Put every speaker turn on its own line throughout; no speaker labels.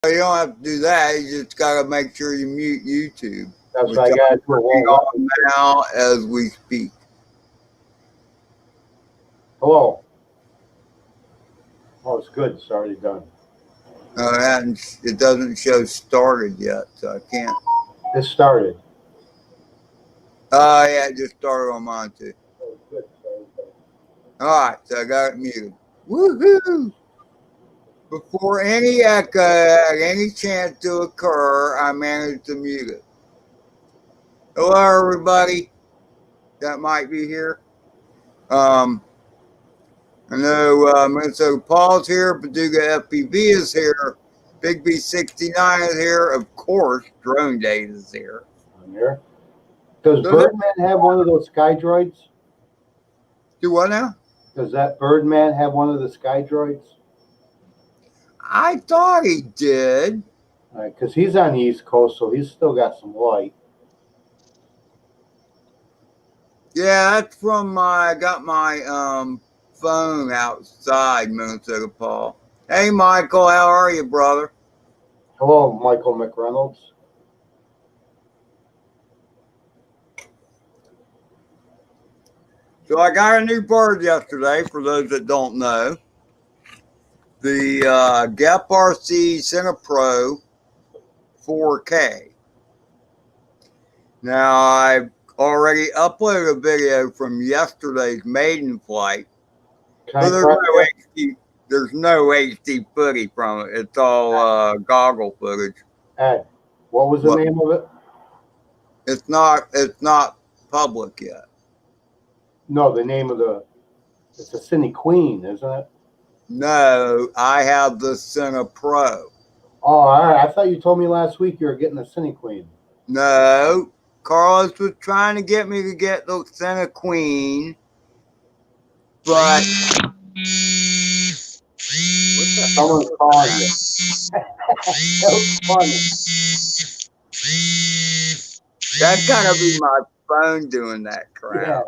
You don't have to do that. You just got to make sure you mute YouTube.
That's what I got to do.
On now as we speak.
Hello. Oh, it's good. It's already done.
It doesn't show started yet, so I can't.
It started.
Yeah, it just started on mine too.
Oh, good.
All right, so I got it muted. Woohoo! Before any echo had any chance to occur, I managed to mute it. Hello, everybody that might be here. I know Minnesota Paul's here, Paducah FPV is here, Big B69 is here, of course, Drone Daze is here.
I'm here. Does Birdman have one of those sky droids?
Do what now?
Does that Birdman have one of the sky droids?
I thought he did.
All right, because he's on the East Coast, so he's still got some light.
Yeah, that's from I got my phone outside, Minnesota Paul. Hey, Michael, how are you, brother?
Hello, Michael McReynolds.
So I got a new bird yesterday, for those that don't know. The GepRc Cinepro4k. Now, I already uploaded a video from yesterday's maiden flight. But there's no HD footage from it. It's all goggle footage.
Ed, what was the name of it?
It's not public yet.
No, the name of it's a Cine Queen, isn't it?
No, I have the Cine Pro.
Oh, all right. I thought you told me last week you were getting the Cine Queen.
No, Carlos was trying to get me to get the Cine Queen, but
someone's calling you. That was funny.
That's gotta be my phone doing that crap.
Yeah.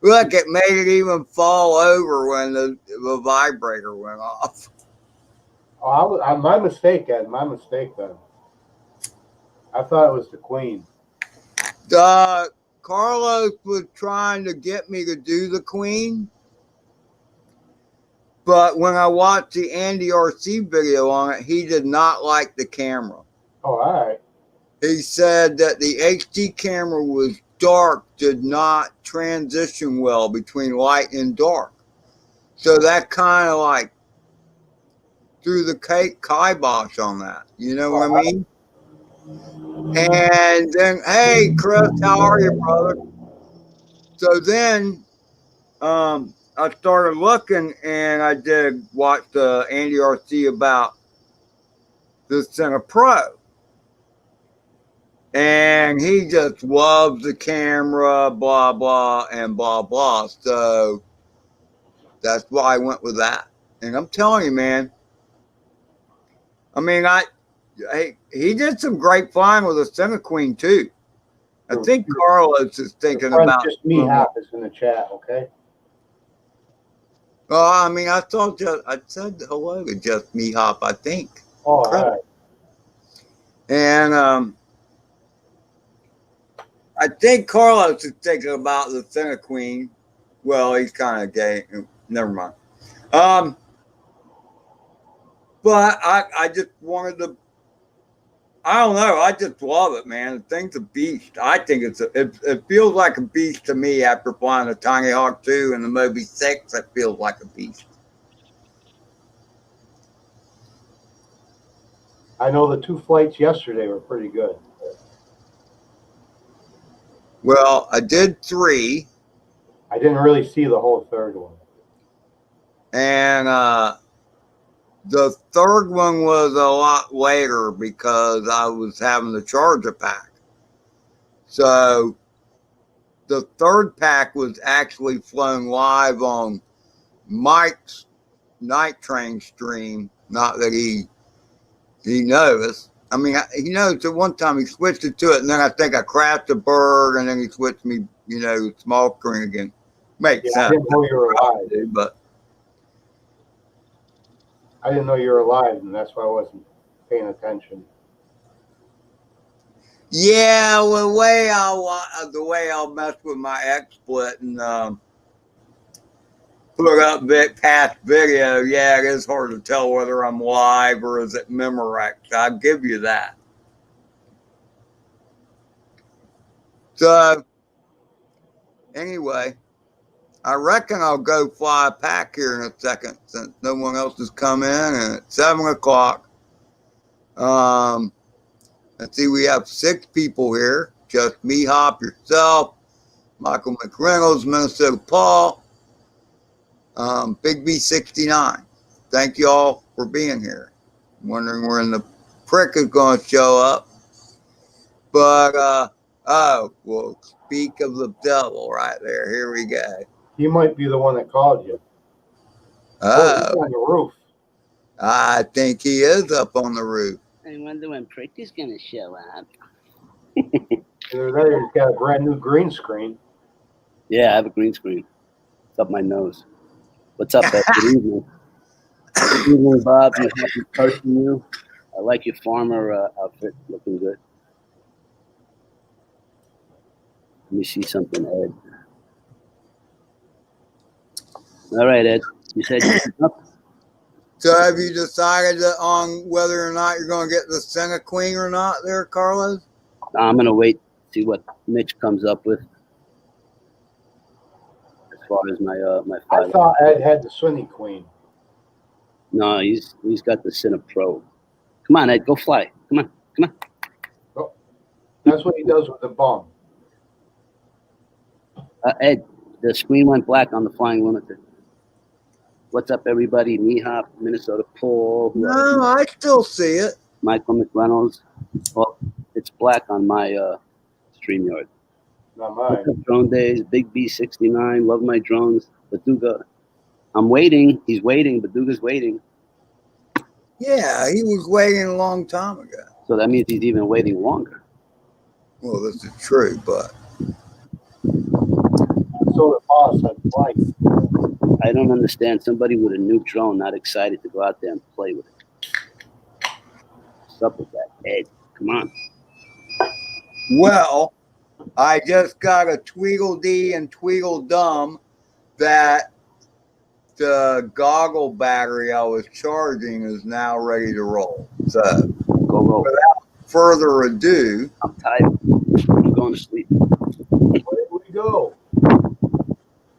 Look, it made it even fall over when the vibrator went off.
Oh, my mistake, Ed. My mistake then. I thought it was the Queen.
Carlos was trying to get me to do the Queen, but when I watched the Andy RC video on it, he did not like the camera.
Oh, all right.
He said that the HD camera was dark, did not transition well between light and dark. So that kind of like threw the kibosh on that. You know what I mean? And then, hey, Chris, how are you, brother? So then I started looking, and I did watch the Andy RC about the Cine Pro. And he just loves the camera, blah, blah, and blah, blah. So that's why I went with that. And I'm telling you, man, I mean, he did some great flying with the Cine Queen, too. I think Carlos is thinking about
just me half is in the chat, okay?
Well, I mean, I said hello to Just Me Hop, I think.
Oh, all right.
And I think Carlos is thinking about the Cine Queen. Well, he's kind of gay. Never mind. But I just wanted to. I don't know. I just love it, man. The thing's a beast. I think it feels like a beast to me after flying the TinyHawk 2 and the Moby 6. It feels like a beast.
I know the 2 flights yesterday were pretty good.
Well, I did 3.
I didn't really see the whole 3rd one.
And the 3rd one was a lot later because I was having the charger pack. So the 3rd pack was actually flown live on Mike's night train stream. Not that he knows. I mean, he knows that one time he switched it to it, and then I think I crashed a bird, and then he switched me, small screen again. Makes sense.
I didn't know you were alive.
But
I didn't know you were alive, and that's why I wasn't paying attention.
Yeah, well, the way I'll mess with my XSplit and put up past video, yeah, it is hard to tell whether I'm live or is it Memorex. I'll give you that. So, anyway, I reckon I'll go fly a pack here in a second since no one else has come in, and it's 7 o'clock. Let's see, we have 6 people here. Just me, Hop, yourself, Michael McReynolds, Minnesota Paul, Big B69. Thank you all for being here. I'm wondering when the prick is going to show up. But, oh, well, speak of the devil right there. Here we go.
He might be the one that called you. Oh, he's on the roof.
I think he is up on the roof.
I wonder when Prick is going to show up.
Either there, he's got a brand new green screen.
Yeah, I have a green screen. It's up my nose. What's up, Ed? Good evening. Good evening, Bob. You happy posting you? I like your farmer outfit. Looking good. Let me see something, Ed. All right, Ed. You said you're up?
So have you decided on whether or not you're going to get the Senate Queen or not there, Carlos?
I'm going to wait, see what Mitch comes up with. As far as my
I thought Ed had the Swinny Queen.
No, he's got the Cinepro. Come on, Ed, go fly. Come on, come on.
Oh, that's what he does with the bum.
Ed, the screen went black on the Flying Lunatic. What's up, everybody? Mihop, Minnesota Paul.
No, I still see it.
Michael McReynolds. Well, it's black on my StreamYard.
Not mine.
Drone Daze, Big B69, love my drones. Baduga, I'm waiting. He's waiting. Baduga's waiting.
Yeah, he was waiting a long time ago.
So that means he's even waiting longer.
Well, this is true, but
So the boss had flight.
I don't understand somebody with a new drone not excited to go out there and play with it. What's up with that, Ed? Come on.
well, I just got a Tweedledee and Tweedledum that the goggle battery I was charging is now ready to roll. So,
Go roll.
without further ado,
I'm tired. I'm going to sleep.
Where did we go?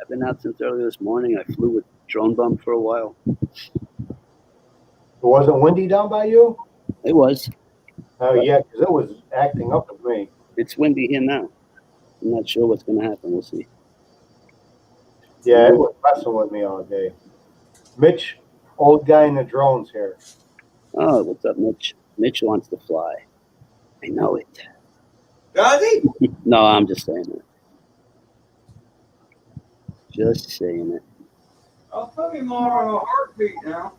I've been out since early this morning. I flew with Drone Bum for a while.
It wasn't windy down by you?
It was.
Oh, yeah, because it was acting up with me.
It's windy here now. I'm not sure what's going to happen. We'll see.
Yeah, it was messing with me all day. Mitch, old guy in the drones here.
Oh, what's up, Mitch? Mitch wants to fly. I know it.
does he?
No, I'm just saying it. Just saying it.
I'll put him on a heartbeat now.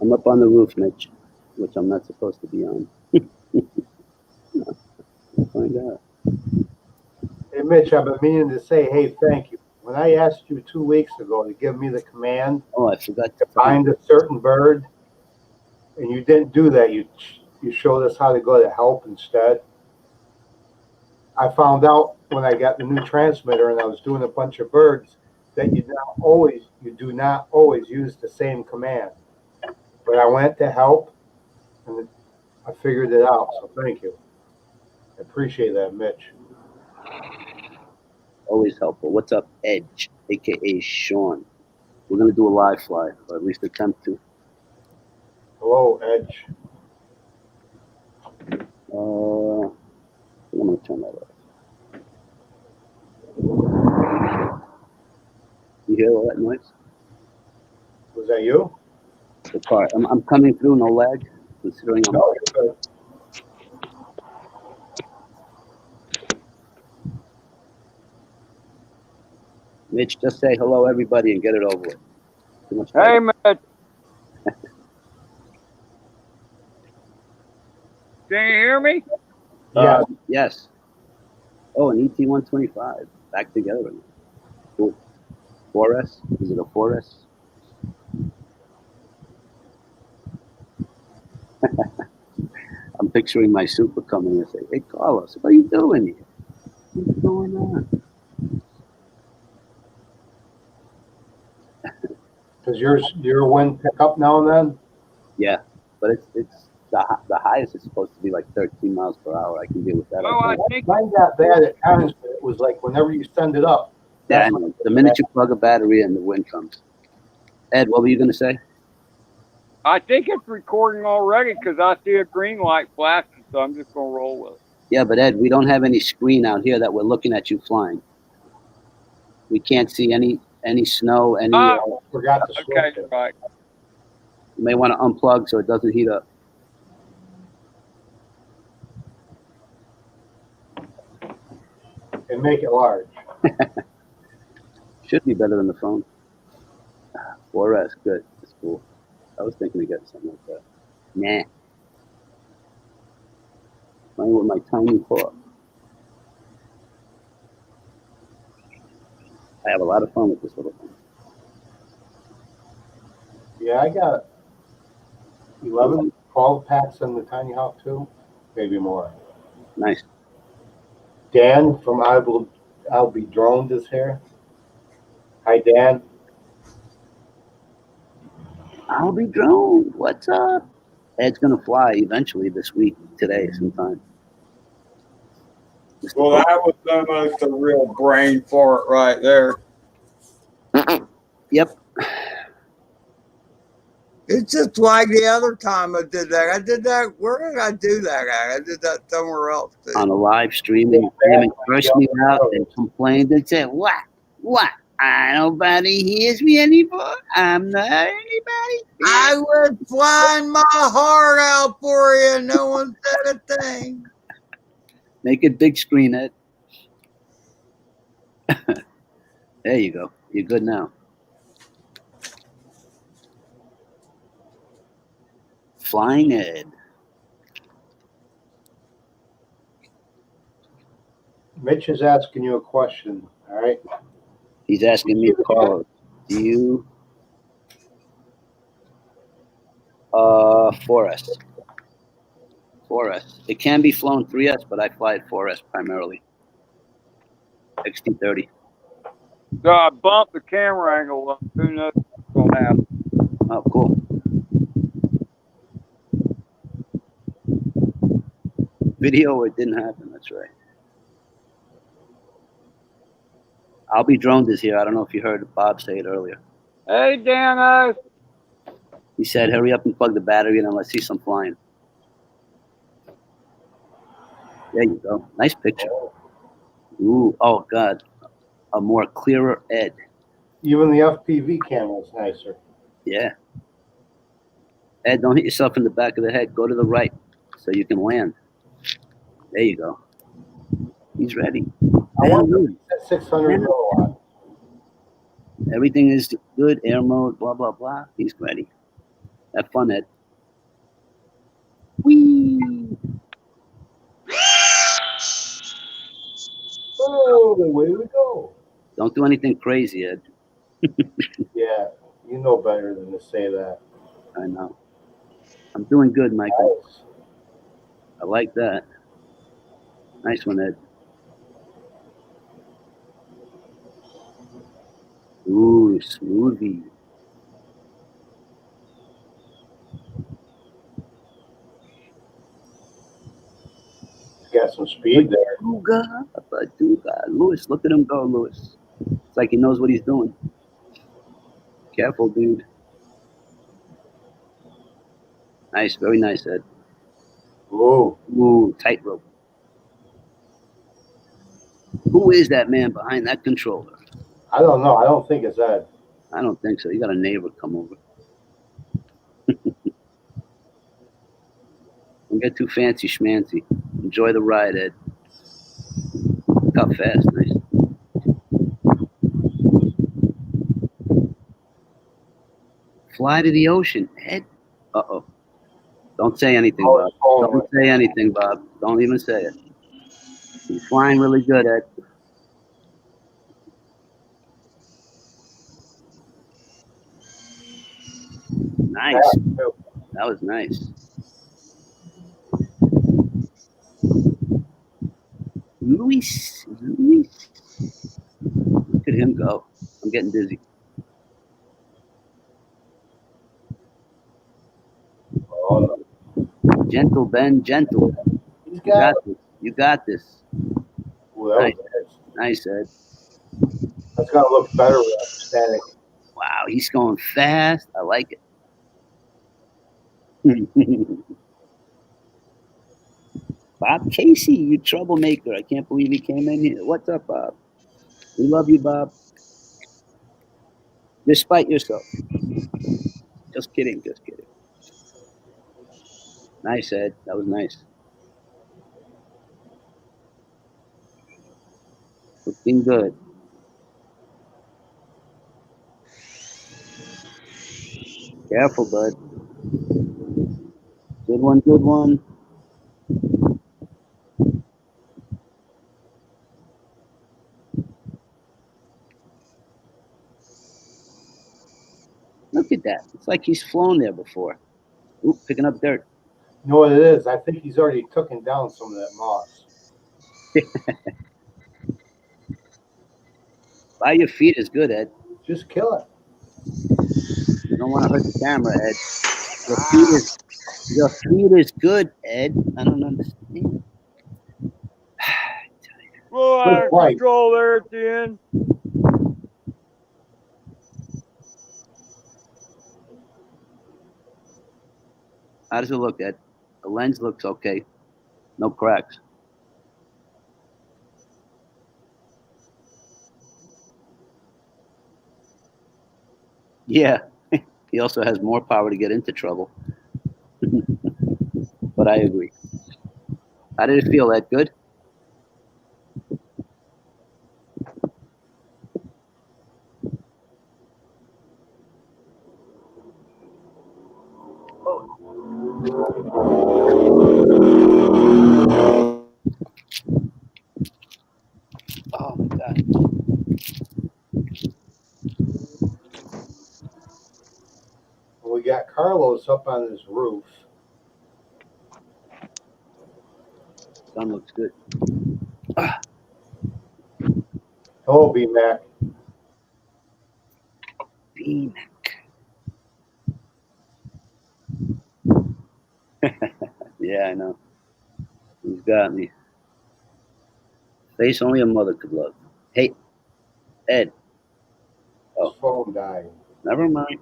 I'm up on the roof, Mitch, which I'm not supposed to be on. No, we'll find out.
Hey, Mitch, I've been meaning to say, hey, thank you. When I asked you 2 weeks ago to give me the command
Oh, I forgot
to find a certain bird, and you didn't do that, you showed us how to go to help instead. I found out when I got the new transmitter and I was doing a bunch of birds that you do not always use the same command. But I went to help and I figured it out. So thank you. I appreciate that, Mitch.
Always helpful. What's up, Edge, a.k.a. Sean? We're going to do a live fly, or at least attempt to.
Hello, Edge.
I'm going to turn that off. You hear all that noise?
Was that you?
The car. I'm coming through, no lag, considering I'm...
No, you're good.
Mitch, just say hello, everybody, and get it over with. Too much
Hey,
time.
Mitch. Can you hear me?
Yeah.
Yes. Oh, an ET-125. Back together again. Cool. 4S? Is it a 4S? I'm picturing my super coming in and say, "Hey, Carlos, what are you doing here? What's going on?"
Does your wind pick up now and then?
Yeah, but it's the highest is supposed to be like 13 miles per hour. I can deal with that.
Oh, I
Mine
think
got bad at times, but it was like whenever you send it up.
Yeah,
that's
anyway, the minute you plug a battery in, the wind comes. Ed, what were you going to say?
it's recording already because I see a green light flashing, so I'm just gonna roll with it.
Yeah, but Ed, we don't have any screen out here that we're looking at you flying. We can't see any snow, any.
Forgot to switch
Okay,
it.
right.
You may want to unplug so it doesn't heat up.
And make it large.
Should be better than the phone. 4S, good. That's cool. I was thinking of getting something like that. Nah. Playing with my TinyHawk. I have a lot of fun with this little thing.
Yeah, I got 11, 12 packs in the TinyHawk too, maybe more.
Nice.
Dan from I'll Be Droned is here. Hi, Dan.
I'll be droned. What's up? Ed's gonna fly eventually this week, today, sometime.
Well, that was almost a real brain fart right there.
Yep.
It's just like the other time I did that. I did that. Where did I do that at? I did that somewhere else too.
On a live stream, and Damon cursed me out and complained and said, "What? What? Nobody hears me anymore. I'm not anybody."
I was flying my heart out for you, and no one said a thing.
Make it big screen, Ed. There you go. You're good now. Flying Ed.
Mitch is asking you a question. All right.
He's asking me, Carlos, do you 4S? 4S. It can be flown 3S, but I fly at 4S primarily. XT30.
So I bumped the camera angle up. Who knows what's gonna happen?
Oh, cool. Video, it didn't happen. That's right. I'll Be Droned is here. I don't know if you heard Bob say it earlier.
Hey, Dano.
He said, "Hurry up and plug the battery in and let's see some flying." There you go. Nice picture. Ooh, oh God, a more clearer Ed.
Even the FPV camera is nicer.
Yeah. Ed, don't hit yourself in the back of the head. Go to the right so you can land. There you go. He's ready.
I wonder if it's at 600 milliwatt.
Everything is good. Air mode, blah, blah, blah. He's ready. Have fun, Ed. Whee!
Oh, away we go.
Don't do anything crazy, Ed.
Yeah, you know better than to say that.
I know. I'm doing good, Michael.
Nice.
I like that. Nice one, Ed. Ooh, smoothie.
Got some speed there.
Baduga. Lewis, look at him go, Lewis. It's like he knows what he's doing. Careful, dude. Nice, very nice, Ed.
Ooh.
Ooh, tightrope. Who is that man behind that controller?
I don't know. I don't think it's Ed.
I don't think so. You got a neighbor come over. Don't get too fancy schmancy. Enjoy the ride, Ed. Got fast, nice. Fly to the ocean, Ed. Uh-oh. Don't say anything, Bob. Don't say anything, Bob. Don't even say it. He's flying really good, Ed. Nice. That was nice. Luis. Look at him go. I'm getting dizzy.
Oh,
Gentle, Ben. Gentle.
he's
You got this. You got this.
Ooh, that was
Nice, Ed.
That's gonna look better with static.
Wow, he's going fast. I like it. Bob Casey, you troublemaker. I can't believe he came in here. What's up, Bob? We love you, Bob. Despite yourself. Just kidding, just kidding. Nice, Ed. That was nice. Looking good. Careful, bud. Good one, good one. Look at that. It's like he's flown there before. Oop, picking up dirt.
You know what it is? I think he's already taken down some of that moss.
By your feet is good, Ed.
Just kill it.
You don't want to hurt the camera, Ed. Your feet is good, Ed. I don't understand.
Little out of control there at the end.
How does it look, Ed? The lens looks okay. No cracks. Yeah. He also has more power to get into trouble. But I agree. How did it feel, Ed? Good? Oh my God.
We got Carlos up on his roof.
Sun looks good.
Hello, B-Mac.
B-Mac. Yeah, I know. He's got me. Face only a mother could love. Hey, Ed.
His phone died.
Never mind.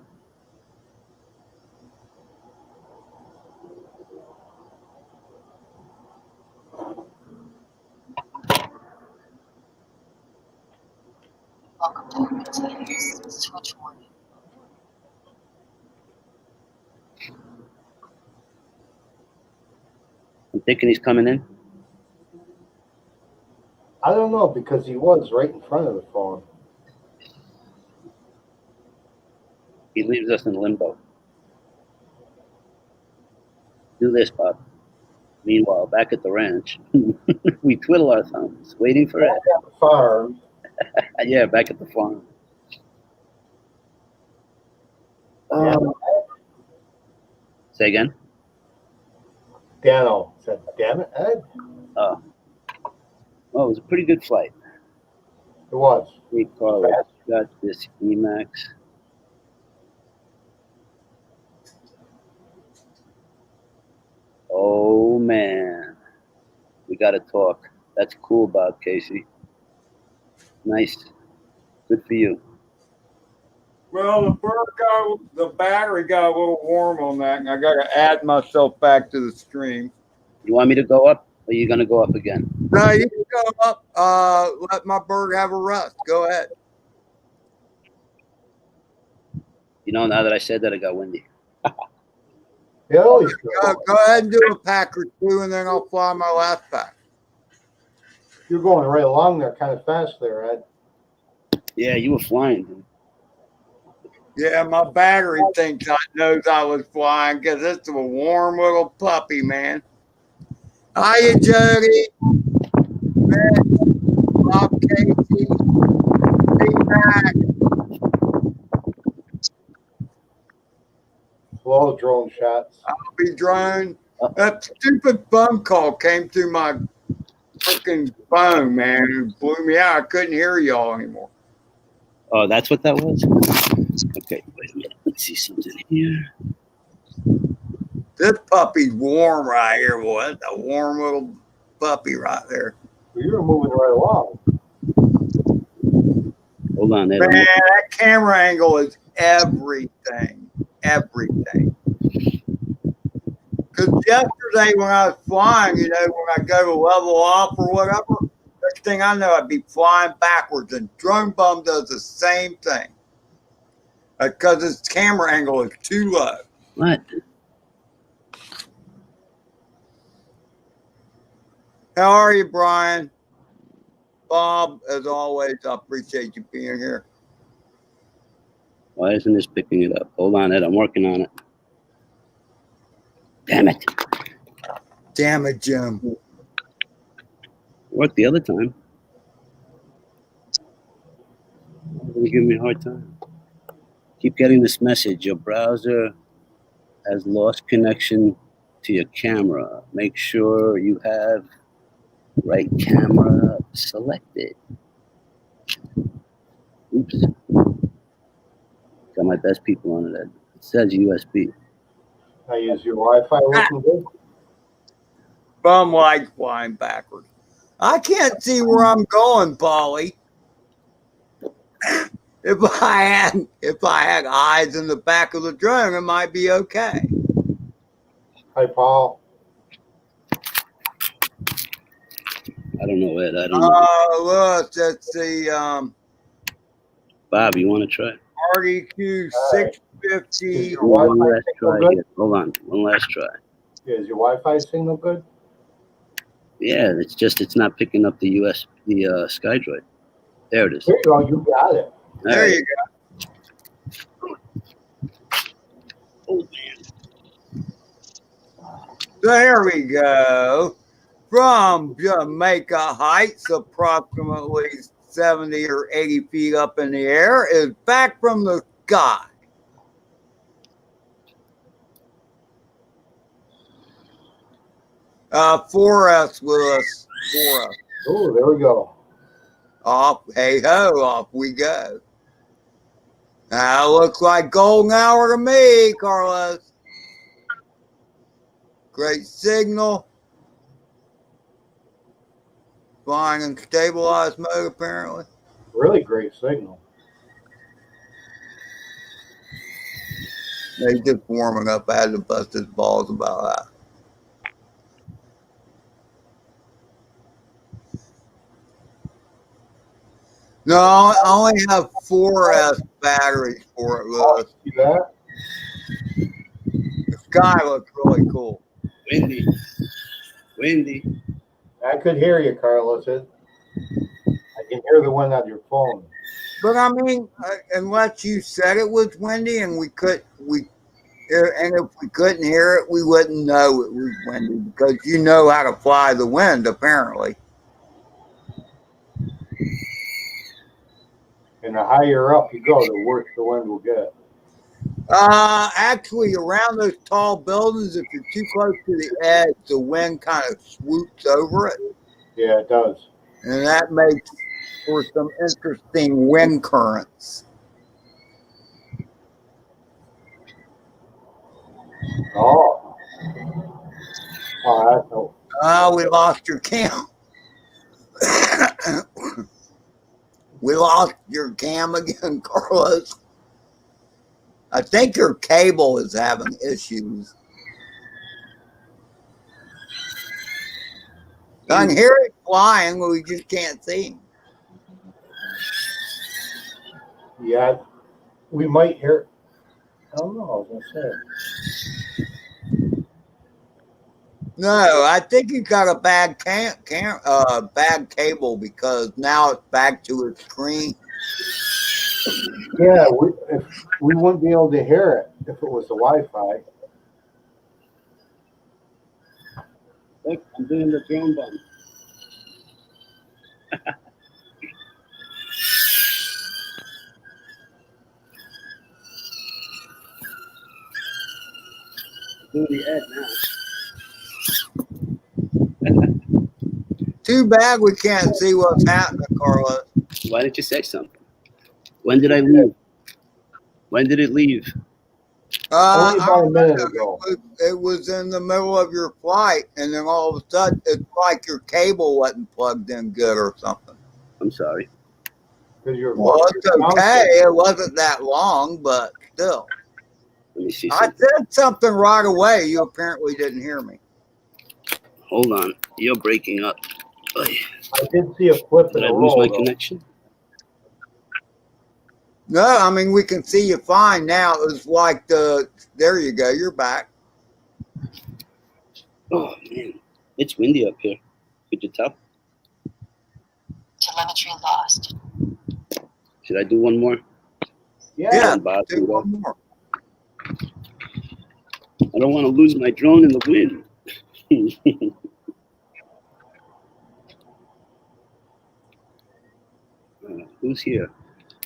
Welcome to continuous switch warning.
I'm thinking he's coming in.
I don't know, because he was right in front of the phone.
He leaves us in limbo. Do this, Bob. Meanwhile, back at the ranch, we twiddle our thumbs, waiting for Ed.
At the farm.
Yeah, back at the farm. Say again?
Dano said, damn it, Ed.
Oh, it was a pretty good flight.
It was.
Hey, Carlos, got this Emax. Oh, man. We got to talk. That's cool, Bob Casey. Nice. Good for you.
Well, the battery got a little warm on that, and I got to add myself back to the stream.
You want me to go up, or are you going to go up again?
No, you can go up. Let my bird have a rest. Go ahead.
You know, now that I said that, it got windy.
Go
ahead and do a pack or two, and then I'll fly my last pack.
You're going right along there kind of fast there, Ed.
Yeah, you were flying, dude.
Yeah, my battery knows I was flying because it's a warm little puppy, man. Hiya, Jody. Bob Casey. Be back.
Hello, all drone shots.
Be drone. That stupid phone call came through my freaking phone, man. It blew me out. I couldn't hear y'all anymore.
Oh, that's what that was? Okay, wait a minute. Let's see something here.
This puppy's warm right here, boy. That's a warm little puppy right there.
You were moving right along.
Hold on, Ed.
Man, that camera angle is everything. Everything. Because yesterday when I was flying, you know, when I go to level off or whatever, next thing I know, I'd be flying backwards. And Drone Bum does the same thing. Because its camera angle is too low.
What?
How are you, Brian? Bob, as always, I appreciate you being here.
Why isn't this picking it up? Hold on, Ed. I'm working on it. Damn it.
Damn it, Jim.
Worked the other time. You're giving me a hard time. Keep getting this message. Your browser has lost connection to your camera. Make sure you have right camera selected. Oops. Got my best people on it. It says USB.
I use your Wi-Fi working good.
Bum like flying backwards. I can't see where I'm going, Polly. If I had eyes in the back of the drone, it might be okay.
Hi, Paul.
I don't know, Ed. I don't know.
Look, let's see.
Bob, you want to try?
RDQ
Right.
650.
One last try
good?
here. Hold on. One last try.
Yeah, is your Wi-Fi signal good?
Yeah, it's not picking up the SkyDroid. There it is.
There you go. You got it.
There
All
you
go. Oh, man.
go. There we go. From Jamaica Heights, approximately 70 or 80 feet up in the air, is back from the sky. For us, Willis. For us.
Oh, there we go.
Off, hey ho, off we go. Now looks like golden hour to me, Carlos. Great signal. Flying in stabilized mode, apparently.
Really great signal.
They just warming up. I had to bust his balls about that. No, I only have 4S batteries for it, Lewis.
See that?
The sky looks really cool.
Windy. Windy.
I could hear you, Carlos. I can hear the one on your phone.
But I mean, unless you said it was windy and and if we couldn't hear it, we wouldn't know it was windy because you know how to fly the wind, apparently.
And the higher up you go, the worse the wind will get.
Actually, around those tall buildings, if you're too close to the edge, the wind kind of swoops over it,
Yeah, it does.
and that makes for some interesting wind currents.
Oh. Oh, that's no.
We lost your cam. We lost your cam again, Carlos. I think your cable is having issues. I can hear it flying, but we just can't see him.
Yeah, we might hear. I don't know. I was gonna say.
No, I think you got a bad bad cable because now it's back to its screen.
Yeah, we wouldn't be able to hear it if it was the Wi-Fi.
Look, I'm doing the drone bump. doing the ad now.
Too bad we can't see what's happening, Carlos.
Why didn't you say something? When did I leave? When did it leave?
Only about a minute
it
ago.
it was in the middle of your flight, and then all of a sudden, it's like your cable wasn't plugged in good or something.
I'm sorry.
Because you're
Well, it's okay. It wasn't that long, but still.
Let me see
I
something.
said something right away. You apparently didn't hear me.
Hold on. You're breaking up. Oy.
I did see a flip
Did
in
I
a
lose
roll,
my
though.
connection?
No, I mean, we can see you fine now. It was like there you go. You're back.
Oh, man. It's windy up here. Could you tell?
Telemetry lost.
Should I do one more?
Yeah,
Then Bob
do
can go.
one more.
I don't want to lose my drone in the wind. Who's here?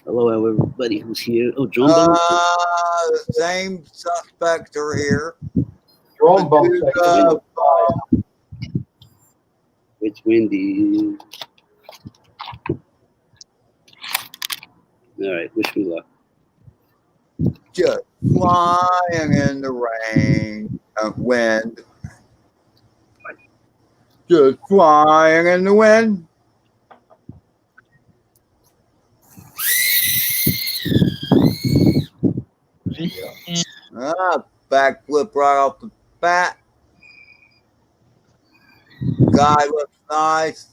Hello, everybody who's here. Oh, drone bomb.
The same suspects are here.
Drone bumps.
It's windy. All right, wish me luck.
Just flying in the rain, wind. Just flying in the wind. Backflip right off the bat. Guy looks nice.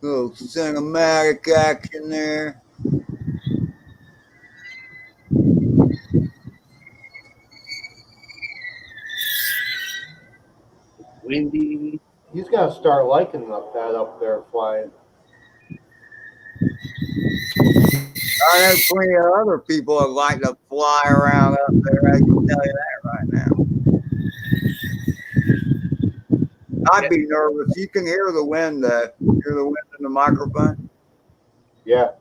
Little cinematic action there.
Windy.
He's got to start liking that up there flying.
I know plenty of other people that like to fly around up there. I can tell you that right now. I'd be nervous. You can hear the wind, hear the wind in the microphone.
Yeah.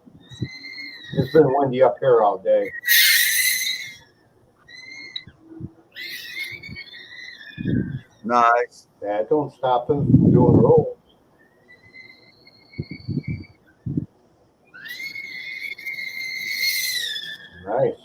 It's been windy up here all day.
Nice.
Yeah, don't stop him from doing rolls. Nice.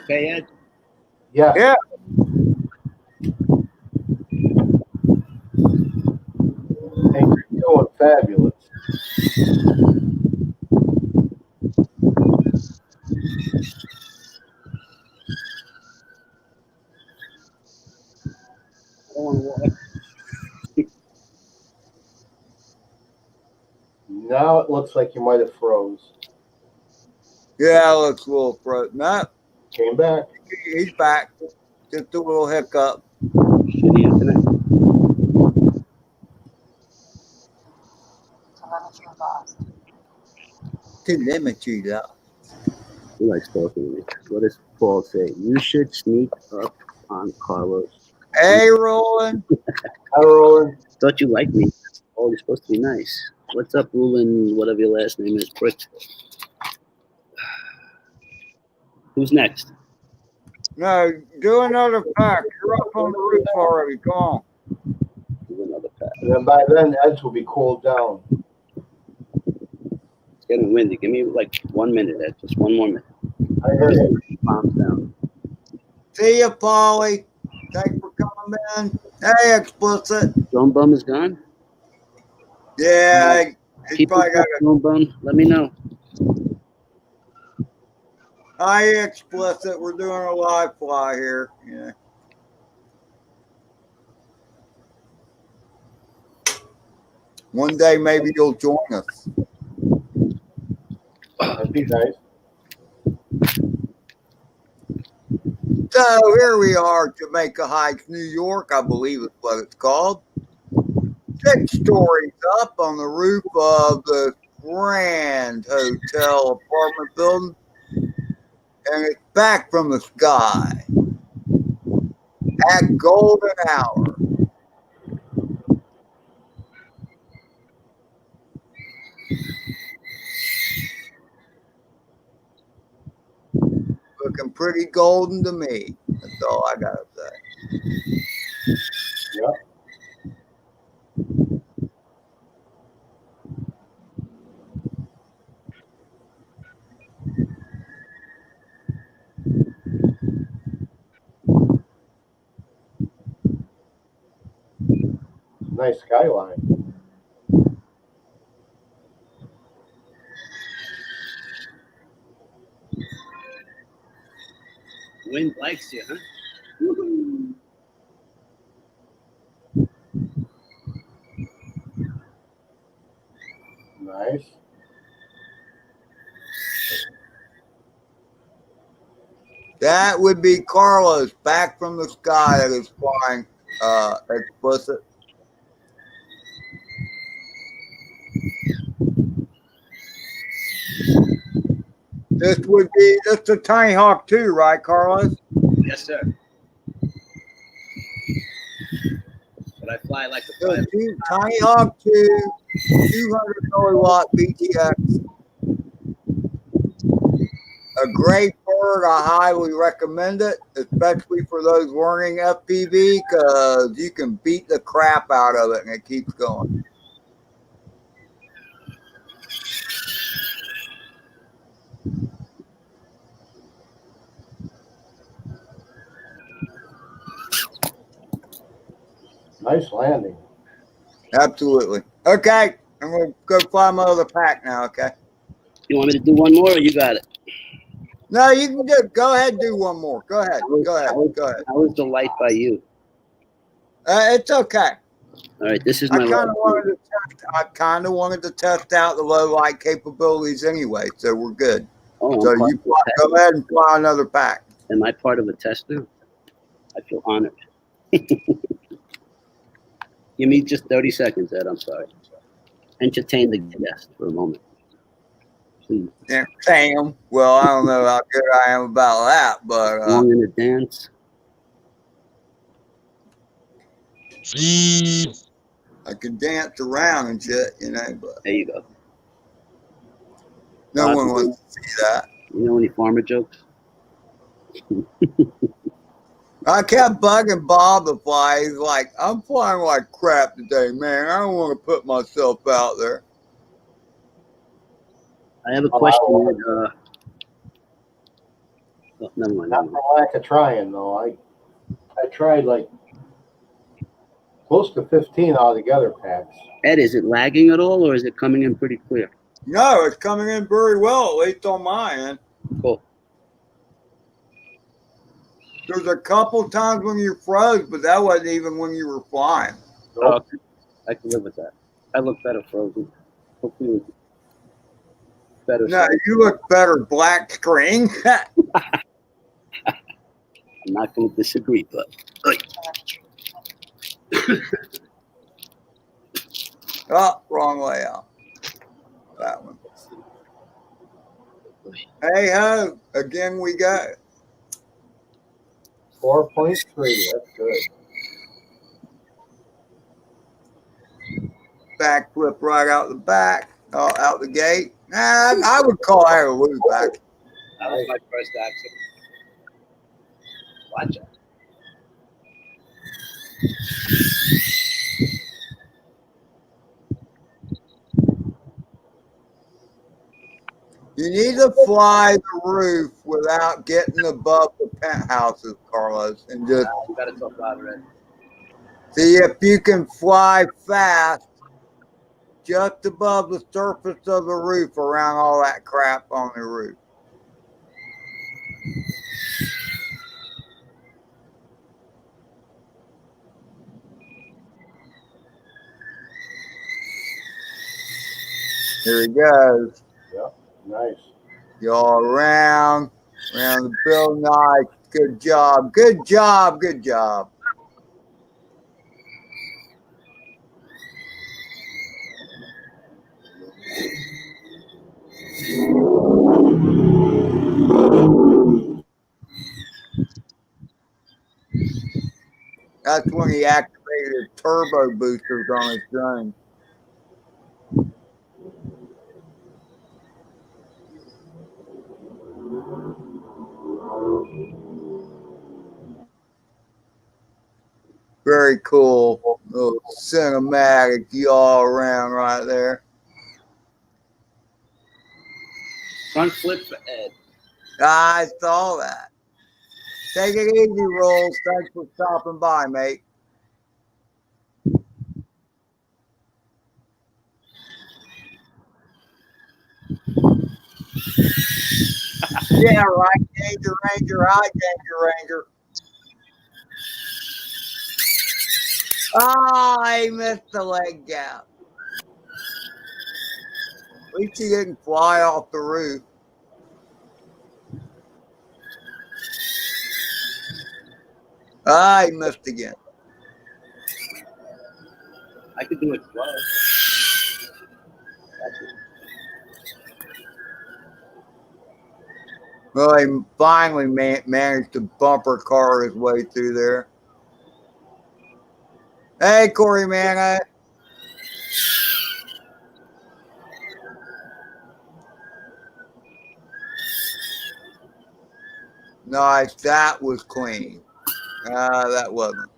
Okay, Ed?
Yeah.
Yeah.
Hey, you're doing fabulous.
I don't want to walk.
Now it looks like you might have froze.
Yeah, it looks a little frozen. No,
Came back.
he's back. Just a little hiccup.
Shitty internet.
Telemetry lost.
Telemetry though.
Who likes talking to me? What does Paul say? You should sneak up on Carlos.
Hey, Roland.
Hi, Roland.
Thought you liked me. Oh, you're supposed to be nice. What's up, Roland? Whatever your last name is, Brick. Who's next?
No, do another pack. You're up on the roof already. Come on.
Do another pack.
And then by then, Ed's will be cooled down.
It's getting windy. Give me like 1 minute, Ed. Just one more minute.
I heard you.
Palms down.
See ya, Polly. Thanks for coming in. Hey, Explicit.
Drone bum is gone?
Yeah, he's
People
probably got a
drone bum, let me know.
hi, Explicit. We're doing a live fly here. Yeah. One day maybe you'll join us.
That'd be nice.
So here we are, Jamaica Heights, New York, I believe is what it's called. 6 stories up on the roof of the Grand Hotel apartment building. And it's back from the sky at golden hour. Looking pretty golden to me. That's all I gotta say.
Yep. Nice skyline.
Wind likes you, huh?
Nice.
That would be Carlos back from the sky that is flying explicit. This would be just a TinyHawk 2, right, Carlos?
Yes, sir. But I fly like a private.
TinyHawk 2, 200 milliwatt BTX. A great bird. I highly recommend it, especially for those learning FPV, because you can beat the crap out of it and it keeps going.
Nice landing.
Absolutely. Okay, I'm going to go find my other pack now, okay?
You want me to do one more, or you got it?
No, you can do. Go ahead and do one more. Go ahead. Go ahead. Go ahead.
How was the light by you?
It's okay.
All right, this is
I
my
kind of wanted to test out the low light capabilities anyway, so we're good.
Oh,
So you go ahead and fly another pack.
Am I part of a tester? I feel honored. Give me just 30 seconds, Ed. I'm sorry. Entertain the guest for a moment, please.
Yeah, damn. Well, I don't know how good I am about that, but
Long in a dance.
I can dance around and shit, you know. But
There you go.
no one wants to see that.
You know any farmer jokes?
I kept bugging Bob to fly. He's like, I'm flying like crap today, man. I don't want to put myself out there.
I have a question. Oh, never mind.
Not for lack of trying, though. I tried like close to 15 altogether packs.
Ed, is it lagging at all, or is it coming in pretty clear?
No, it's coming in very well, at least on my end.
Cool.
There's a couple times when you froze, but that wasn't even when you were flying.
Oh, okay. I can live with that. I look better frozen. Hopefully better.
No, you look better black screen.
I'm not going to disagree, but.
Oh, wrong layout. That one. Hey ho, again we go.
4.3, that's good.
Backflip right out the back, out the gate. Nah, I would call that a loop back.
That was my first accident. Watch out.
You need to fly the roof without getting above the penthouses, Carlos, and just
You got to talk louder, Ed.
see if you can fly fast just above the surface of the roof around all that crap on the roof. Here he goes.
Yep, nice.
Y'all around the building. Nice. Good job. Good job. Good job. That's when he activated his turbo boosters on his drone. Very cool little cinematic y'all around right there.
Front flip for Ed.
I saw that. Take it easy, Rolls. Thanks for stopping by, mate. Yeah, right, Danger Ranger. Hi, Danger Ranger. Ah, he missed the leg gap. At least he didn't fly off the roof. Ah, he missed again.
I could do it twice.
Well, he finally managed to bumper car his way through there. Hey, Corey, man. Nice. That was clean. That wasn't.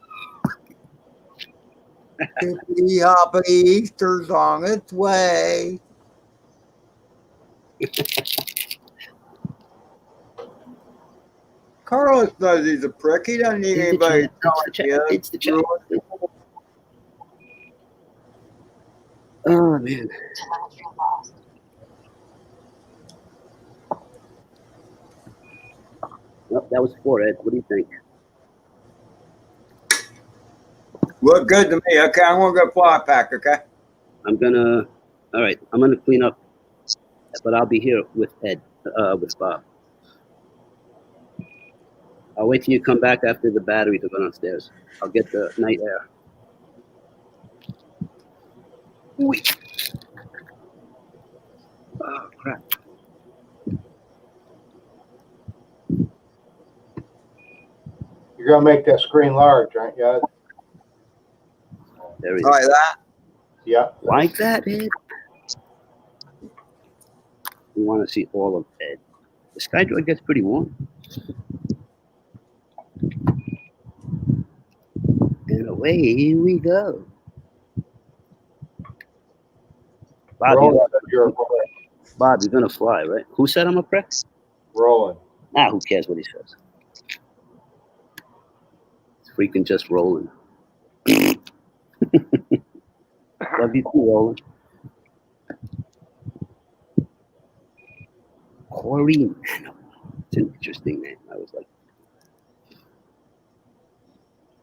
Hippity hoppity Easter's on its way. Carlos knows he's a prick. He doesn't need anybody to tell him.
It's the chat. Oh, man.
Telemetry lost.
Well, that was 4, Ed. What do you think?
Look good to me. Okay, I'm going to go fly pack, okay?
All right, I'm going to clean up, but I'll be here with Ed, with Bob. I'll wait till you come back after the batteries are gone downstairs. I'll get the night air. Wait. Oh, crap.
You're gonna make that screen large, aren't you?
There he is.
Like that?
Yeah.
Like that, Ed? We want to see all of Ed. The SkyDroid gets pretty warm. And away we go.
Roland said you're a prick.
Bob, you're going to fly, right? Who said I'm a prick?
Roland.
Ah, who cares what he says? It's freaking just rolling. Love you too, Roland. Corey Mano. It's an interesting name. I was like,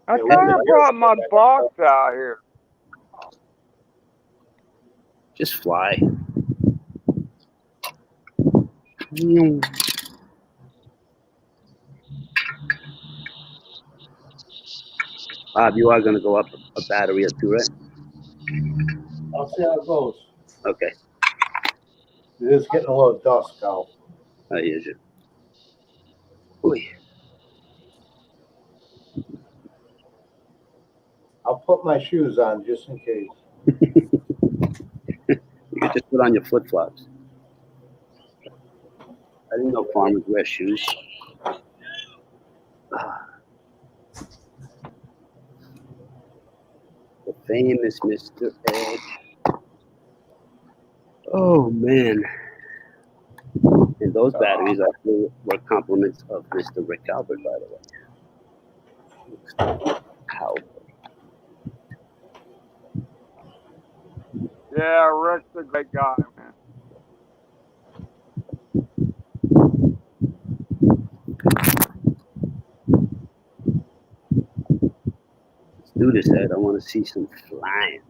I
Yeah, we
thought I
did.
brought my box out here.
just fly. Bob, you are going to go up a battery or two, right?
I'll see how it goes.
Okay.
It is getting a little dusk out.
Here's you. Oy.
I'll put my shoes on just in case.
You could just put on your flip-flops. I didn't know farmers wear shoes. The famous Mr. Edge. Oh, man. And those batteries actually were compliments of Mr. Rick Albert, by the way. How?
Yeah, Rick's a great guy, man.
Let's do this, Ed. I want to see some flying.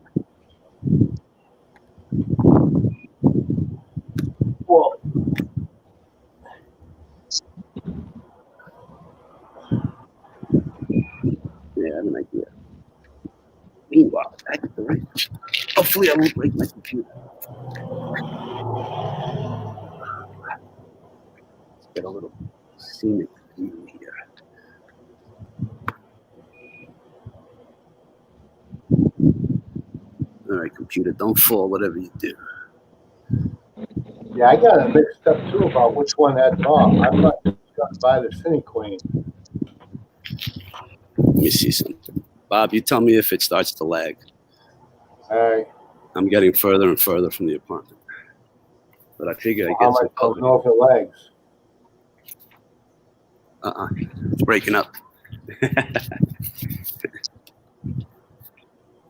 Well,
have an idea. Meanwhile, back at the ranch. Hopefully, I won't break my computer. Let's get a little scenic view here. All right, computer, don't fall, whatever you do.
Yeah, I got it mixed up too about which one had off. I thought you was going to buy the Cine Queen.
Let me see something. Bob, you tell me if it starts to lag.
All right.
I'm getting further and further from the apartment. But I figure I
How
get
am I
some
supposed to
cover.
know if it lags?
It's breaking up.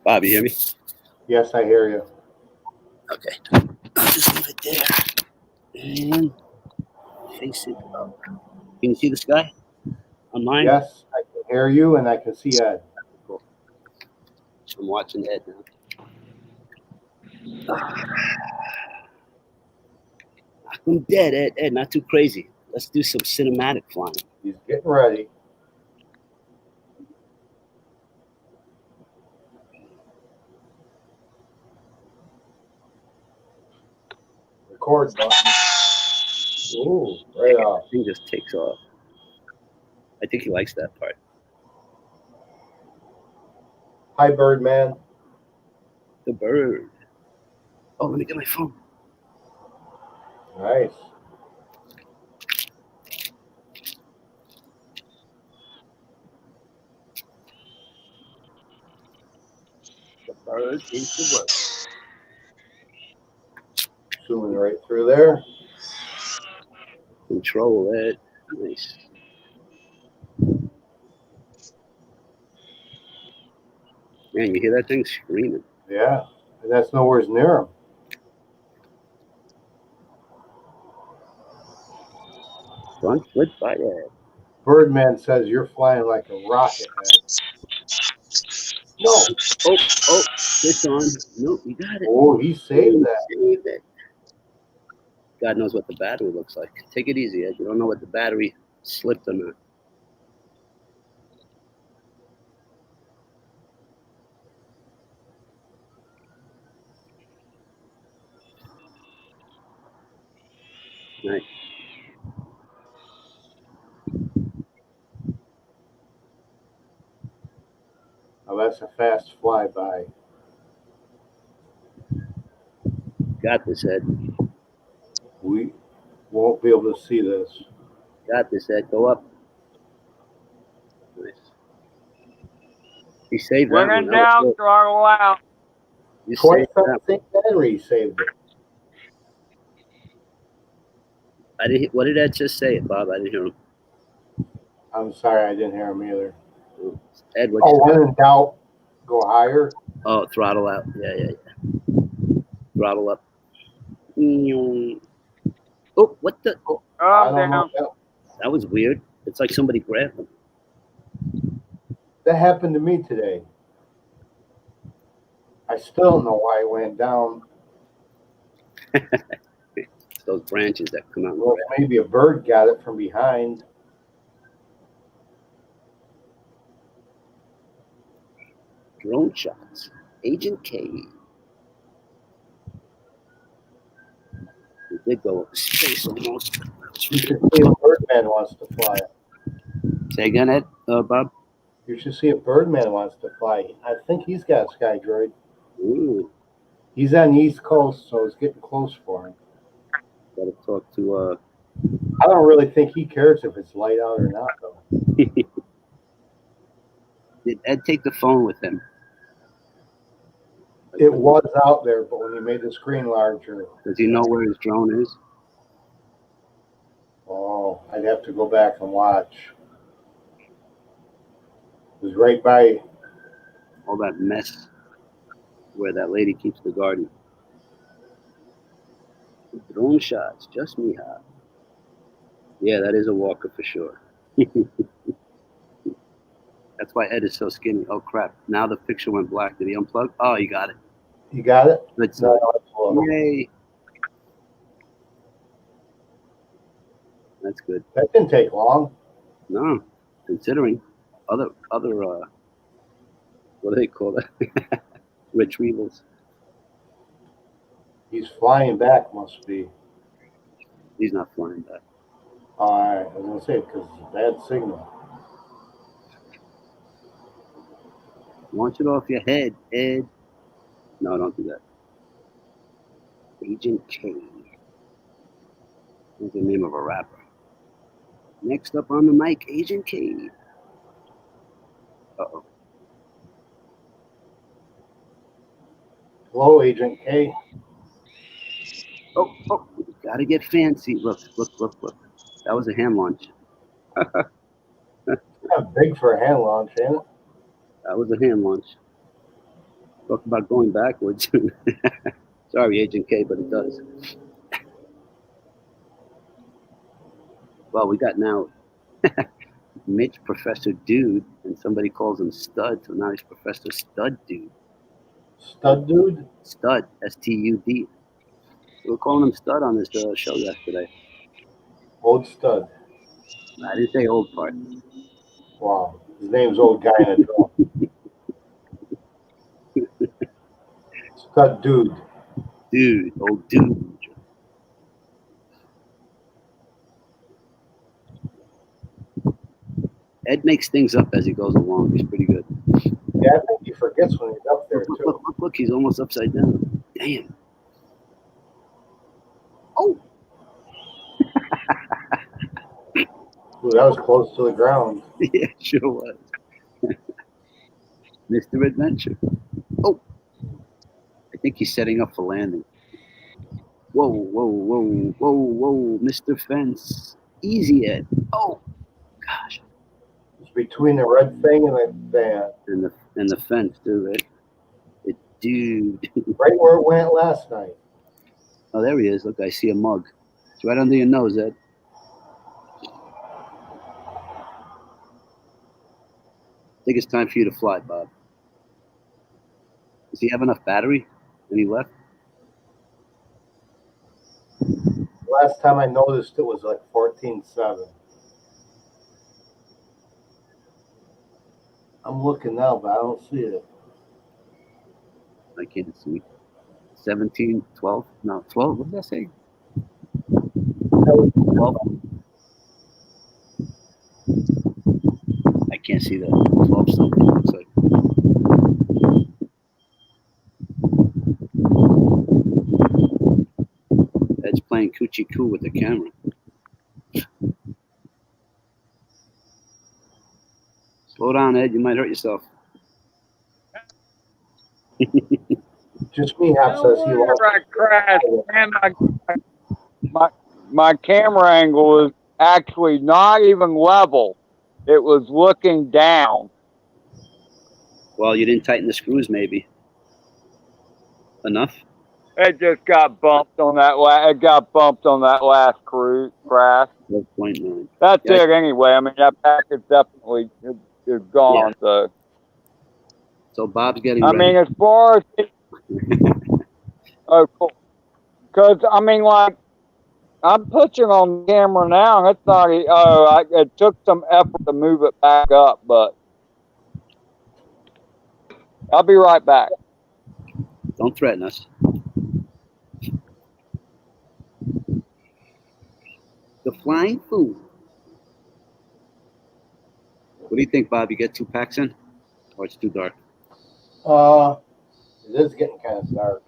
Bob, you hear me?
Yes, I hear you.
Okay. I'll just leave it there. And face it up. Can you see the sky on mine?
Yes, I can hear you and I can see Ed.
Cool. I'm watching Ed now. I'm dead, Ed. Ed, not too crazy. Let's do some cinematic flying.
He's getting ready. Record button. Ooh, right off.
Thing just takes off. I think he likes that part.
Hi, Birdman.
The bird. Oh, let me get my phone.
Nice.
The bird is the word.
Zooming right through there.
Control Ed. Nice. Man, you hear that thing screaming?
Yeah, and that's nowhere near him.
Front foot by Ed.
Birdman says you're flying like a rocket, Ed. No.
Oh, fish on. Nope, you got it.
Oh, he saved that.
Saved it. God knows what the battery looks like. Take it easy, Ed. You don't know what the battery slipped or not. Nice.
Now that's a fast flyby.
Got this, Ed.
We won't be able to see this.
Got this, Ed. Go up. Nice. You saved that
When
one.
in
That was
doubt,
good.
throttle out.
You
Twice
saved
on
that.
the same battery saved it.
I didn't. What did Ed just say, Bob? I didn't hear him.
I'm sorry, I didn't hear him either.
Ed, what
Oh,
you say?
when in doubt, go higher.
Oh, throttle out. Yeah. Throttle up. Oh, what the?
Oh, I
Calm
don't know.
down.
That was weird. It's like somebody grabbed him.
That happened to me today. I still don't know why it went down.
It's those branches that come out. And
Well,
grab.
maybe a bird got it from behind.
Drone shots. Agent K. We did go over space almost.
You should see if Birdman wants to fly it.
Say again, Ed? Bob?
You should see if Birdman wants to fly. I think he's got a Sky Droid.
Ooh,
He's on the East Coast, so it's getting close for him.
gotta talk to,
I don't really think he cares if it's light out or not, though.
Did Ed take the phone with him?
It was out there, but when he made the screen larger,
Does he know where his drone is?
oh, I'd have to go back and watch. It was right by.
All that mess where that lady keeps the garden. Drone shots, just me hot. Yeah, that is a walker for sure. That's why Ed is so skinny. Oh crap! Now the picture went black. Did he unplug? Oh, you got it.
You got it?
Good.
No, that's low.
Yay! That's good.
That didn't take long.
No, considering other What do they call it? Retrievals.
He's flying back, must be.
He's not flying back.
Alright, I was gonna say, because it's a bad signal.
Launch it off your head, Ed. No, don't do that. Agent K. That's the name of a rapper. Next up on the mic, Agent K. Uh-oh.
Hello, Agent K.
Oh, you gotta get fancy. Look. That was a hand launch.
Kind of big for a hand launch, ain't it?
That was a hand launch. Talk about going backwards. Sorry, Agent K, but it does. Well, we got now Mitch Professor Dude, and somebody calls him Stud, so now he's Professor Stud Dude.
Stud dude?
Stud, S-T-U-D. We were calling him Stud on this show yesterday.
Old stud.
I didn't say old part.
Wow. His name's Old Guy in a Drum. Stud dude.
Dude, old dude. Ed makes things up as he goes along. He's pretty good.
Yeah, I think he forgets when he's up there, too.
Look, he's almost upside down. Damn. Oh!
Ooh, that was close to the ground.
Yeah, sure was. Mr. Adventure. Oh! I think he's setting up for landing. Whoa, Mr. Fence. Easy, Ed. Oh! Gosh.
It's between the red thing and the
And the fence, too, right? The dude.
right where it went last night.
Oh, there he is. Look, I see a mug. It's right under your nose, Ed. I think it's time for you to fly, Bob. Does he have enough battery? Any left?
Last time I noticed it was like 14.7. I'm looking now, but I don't see it.
I can't see. 17, 12? No, 12. What did I say? 12. I can't see that. 12 something, looks like. Ed's playing coochie coo with the camera. Slow down, Ed. You might hurt yourself.
Just me have
No
says he
wonder
lost.
I crashed, man. My camera angle was actually not even level. It was looking down.
Well, you didn't tighten the screws, maybe. Enough?
It just got bumped on that. It got bumped on that last crash.
12.9.
That's
Yeah,
it anyway. I mean, that package definitely is gone.
Yeah.
So
So Bob's getting
I
ready.
mean, as far as oh, cool. Because I mean, like I'm pushing on the camera now, and it's not. It took some effort to move it back up, but I'll be right back.
Don't threaten us. The flying food. What do you think, Bob? You get 2 packs in? Or it's too dark?
It is getting kind of dark.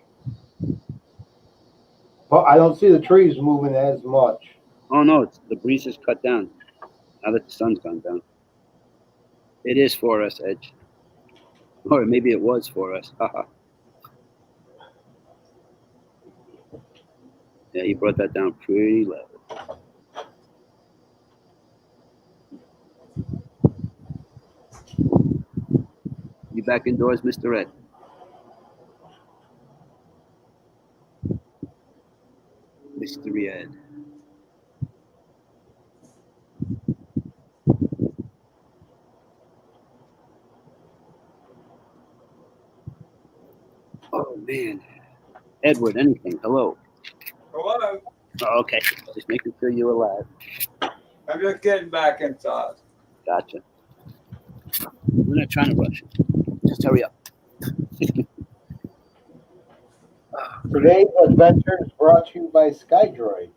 But I don't see the trees moving as much.
Oh, no. The breeze is cut down. Now that the sun's gone down. It is for us, Edge. Or maybe it was for us. Haha. Yeah, he brought that down pretty low. You back indoors, Mr. Ed? Mr. Ed. Oh, man. Edward, anything. Hello.
Hello.
Oh, okay. Just making sure you're alive.
I'm just getting back inside.
Gotcha. We're not trying to rush it. Just hurry up.
Today's adventure is brought to you by SkyDroid.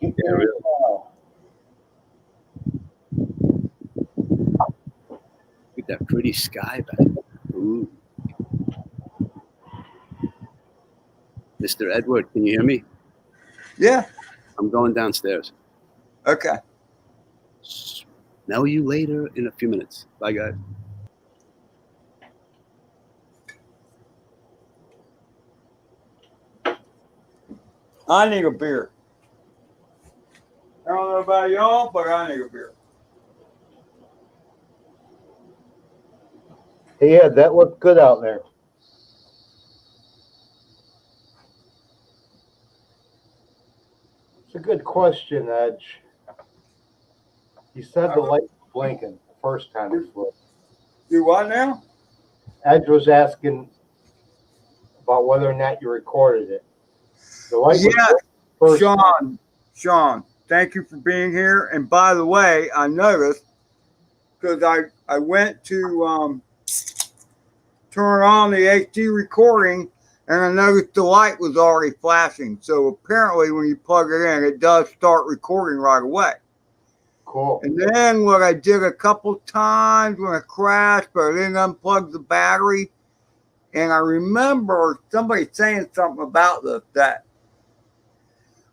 Get
Yeah,
yours
really.
now.
Look at that pretty sky back there. Ooh. Mr. Edward, can you hear me?
Yeah.
I'm going downstairs.
Okay.
Smell you later in a few minutes. Bye, guys.
I need a beer. I don't know about y'all, but I need a beer.
Hey, Ed, that looked good out there. It's a good question, Edge. You said the light was blinking the first time it flew.
Do what now?
Edge was asking about whether or not you recorded it. The light was
Yeah,
blinking first time.
Sean, thank you for being here. And by the way, I noticed because I went to turn on the HD recording and I noticed the light was already flashing. So apparently when you plug it in, it does start recording right away.
Cool.
And then what I did a couple times when it crashed, but I didn't unplug the battery. And I remember somebody saying something about this, that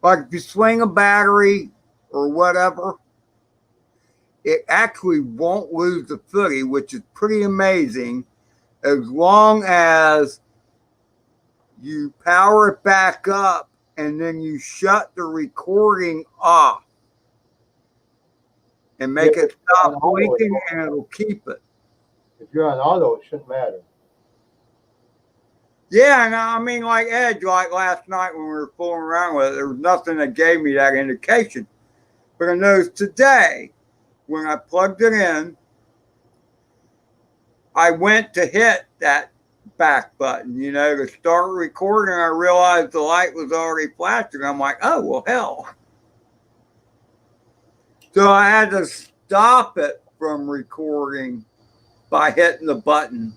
like if you swing a battery or whatever, it actually won't lose the footy, which is pretty amazing, as long as you power it back up and then you shut the recording off and make it stop blinking, and it'll keep it.
If you're on auto, it shouldn't matter.
Yeah, and I mean, like Edge, like last night when we were fooling around with it, there was nothing that gave me that indication. But I noticed today, when I plugged it in, I went to hit that back button, to start recording. I realized the light was already flashing. I'm like, oh, well, hell. So I had to stop it from recording by hitting the button.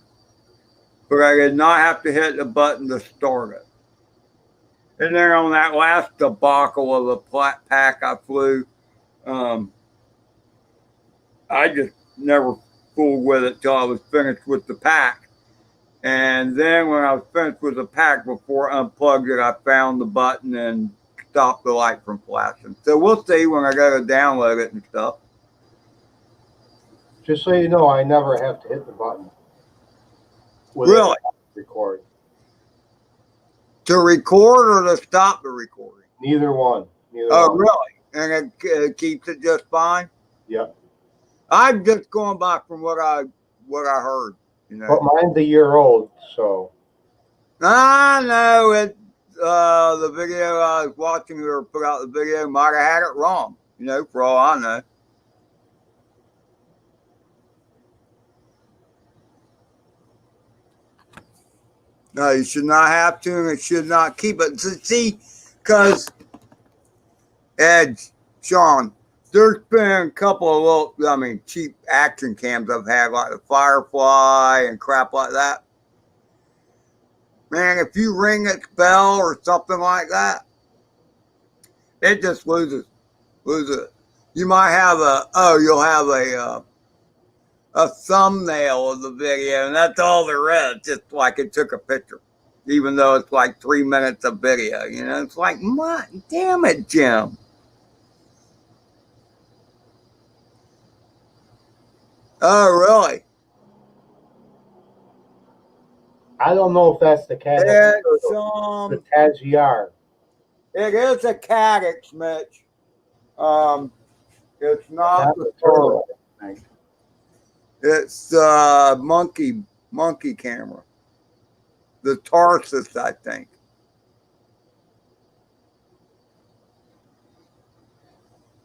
But I did not have to hit the button to start it. And then on that last debacle of the pack I flew, I just never fooled with it till I was finished with the pack. And then when I was finished with the pack, before I unplugged it, I found the button and stopped the light from flashing. So we'll see when I go to download it and stuff.
Just so you know, I never have to hit the button.
Really?
Record.
To record or to stop the recording?
Neither one.
Oh, really? And it keeps it just fine?
Yep.
I'm just going back from what I heard.
But mine's a year old, so.
I know it. The video I was watching, whoever put out the video, might have had it wrong. For all I know. No, you should not have to, and it should not keep it. See, because Edge, Sean, there's been a couple of cheap action cams I've had, like the Firefly and crap like that. Man, if you ring its bell or something like that, it just loses it. You might have you'll have a thumbnail of the video, and that's all there is, just like it took a picture, even though it's like 3 minutes of video. It's like, damn it, Jim. Oh, really?
I don't know if that's the cat.
It's
the Taziar.
It is a Cadix, Mitch. It's not the turtle. It's the monkey camera. The Tarsus, I think.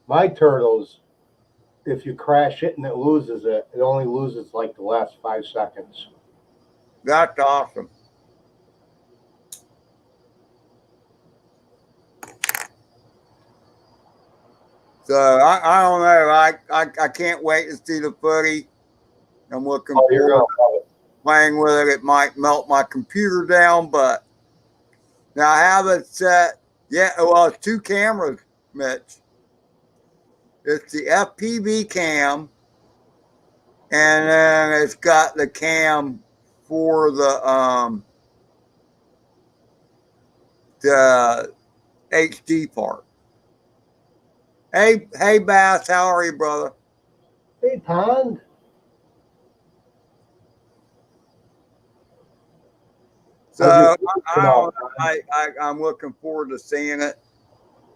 My turtles, if you crash it and it loses it, it only loses like the last 5 seconds.
That's awesome. So I don't know. I can't wait to see the footy. I'm looking forward. playing with it, it might melt my computer down, but now I have it set. Yeah, well, it's 2 cameras, Mitch. It's the FPV cam, and then it's got the cam for the HD part. Hey, Bass, how are you, brother?
Hey, Pond.
So I'm looking forward to seeing it.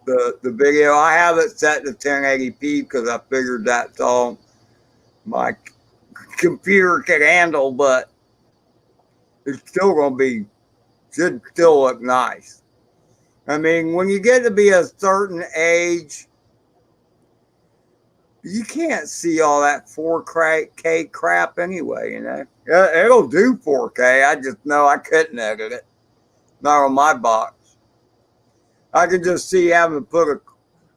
The video. I have it set to 1080p because I figured that's all my computer can handle, but it's still going to should still look nice. I mean, when you get to be a certain age, you can't see all that 4K crap anyway, you know. It'll do 4K. I just know I couldn't edit it. Not on my box. I could just see having to put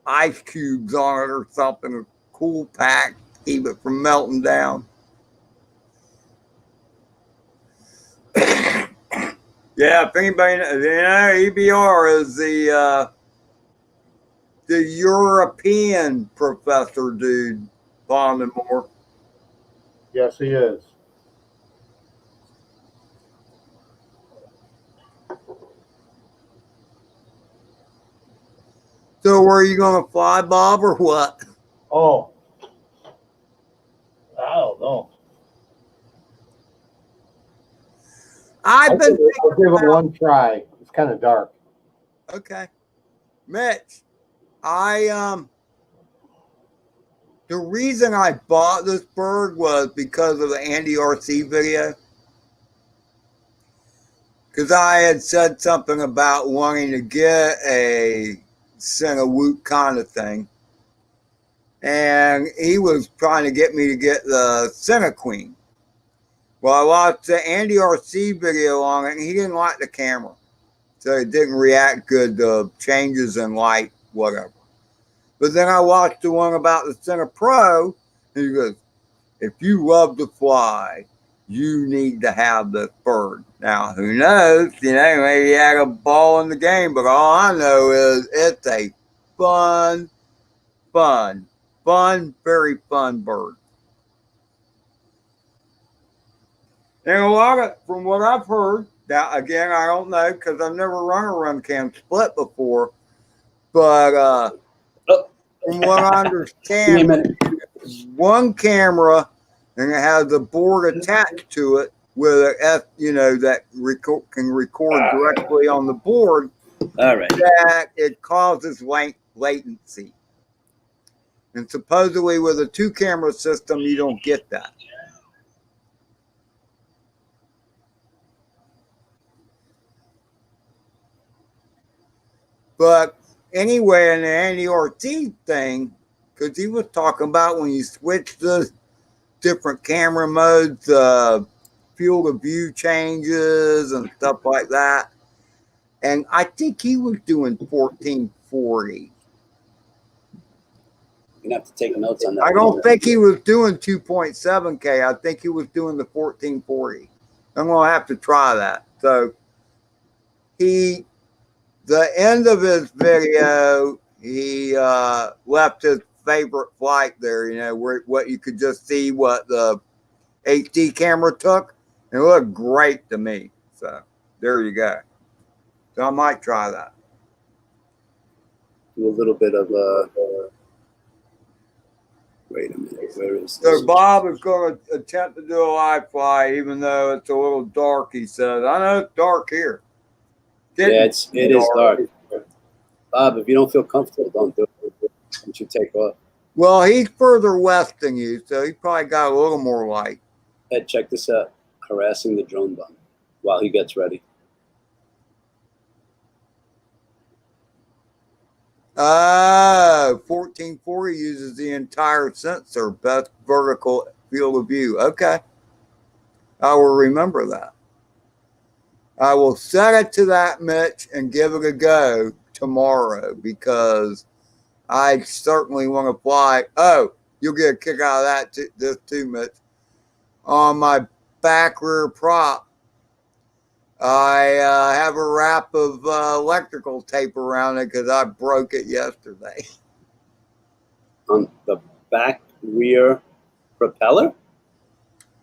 ice cubes on it or something, a cool pack, keep it from melting down. Yeah, if anybody, EBR is the European professor dude, Bondamore.
Yes, he is.
So where are you going to fly, Bob, or what?
Oh, I don't know.
I'll
give it one try. It's kind of dark.
Okay. Mitch, the reason I bought this bird was because of the Andy RC video. Because I had said something about wanting to get a Cinewoot kind of thing. And he was trying to get me to get the Cinequeen. Well, I watched the Andy RC video on it, and he didn't like the camera. So it didn't react good to changes in light, whatever. But then I watched the one about the Cinepro, and he goes, if you love to fly, you need to have this bird. Now, who knows? You know, maybe he had a ball in the game, but all I know is it's a fun, very fun bird. And a lot of, from what I've heard, now again, I don't know because I've never run a run cam split before, but from what I understand, one camera and it has a board attached to it with a that can record directly on the board.
All right.
That it causes latency, and supposedly with a 2-camera system, you don't get that. But anyway, in the Andy RT thing, because he was talking about when you switch the different camera modes, field of view changes and stuff like that. And I think he was doing 1440.
You're gonna have to take notes on that.
I don't think he was doing 2.7K. I think he was doing the 1440. I'm gonna have to try that. So the end of his video, he left his favorite flight there, where what you could just see what the HD camera took. And it looked great to me. So there you go. So I might try that.
Do a little bit of wait a minute, where is this?
So Bob is going to attempt to do a live fly, even though it's a little dark, he says. I know it's dark here.
Yeah, it is dark. Bob, if you don't feel comfortable, don't do it. Don't you take off.
Well, he's further west than you, so he probably got a little more light.
Ed, check this out. Harassing the drone bum while he gets ready.
Oh, 1440 uses the entire sensor, best vertical field of view. Okay. I will remember that. I will set it to that, Mitch, and give it a go tomorrow because I certainly want to fly. Oh, you'll get a kick out of that this too, Mitch. On my back rear prop, I have a wrap of electrical tape around it because I broke it yesterday.
On the back rear propeller?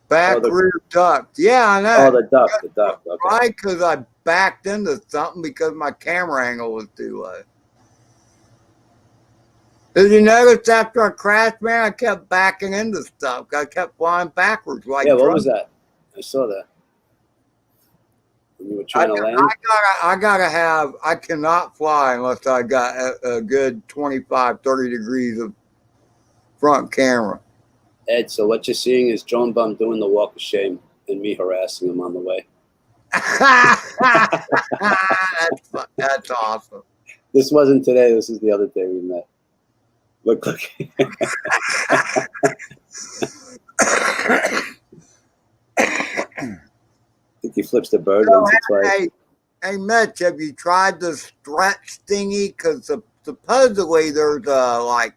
Back rear duct. Yeah, I know.
Oh, the duct. The duct. Okay.
Right, because I backed into something because my camera angle was too low. Did you notice after I crashed, man, I kept backing into stuff. I kept flying backwards like
Yeah, what was that? I saw that. When you were trying to land?
I cannot fly unless I got a good 25, 30 degrees of front camera.
Ed, so what you're seeing is Drone Bum doing the walk of shame and me harassing him on the way.
That's awesome.
This wasn't today. This is the other day we met. Look. I think he flips the bird once or twice.
Hey, Mitch, have you tried the stretch thingy? Because supposedly there's like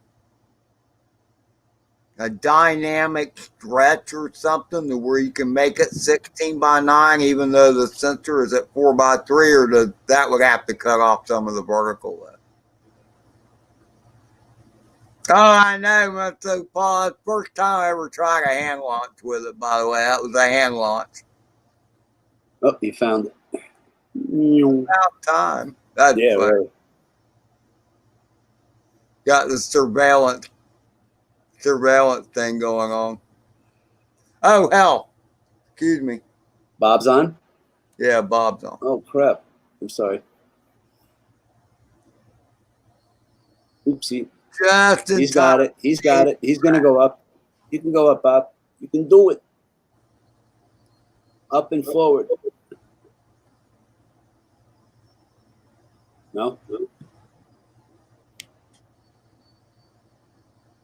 a dynamic stretch or something to where you can make it 16:9, even though the sensor is at 4:3, or that would have to cut off some of the vertical lift. Oh, I know. So, Paul, that's the first time I ever tried a hand launch with it, by the way. That was a hand launch.
Oh, you found it.
About time. That's
yeah,
funny.
right.
Got the surveillance thing going on. Oh, hell. Excuse me.
Bob's on?
Yeah, Bob's on.
Oh, crap. I'm sorry. Oopsie. He's got it. He's got it. He's going to go up. You can go up, Bob. You can do it. Up and forward. No?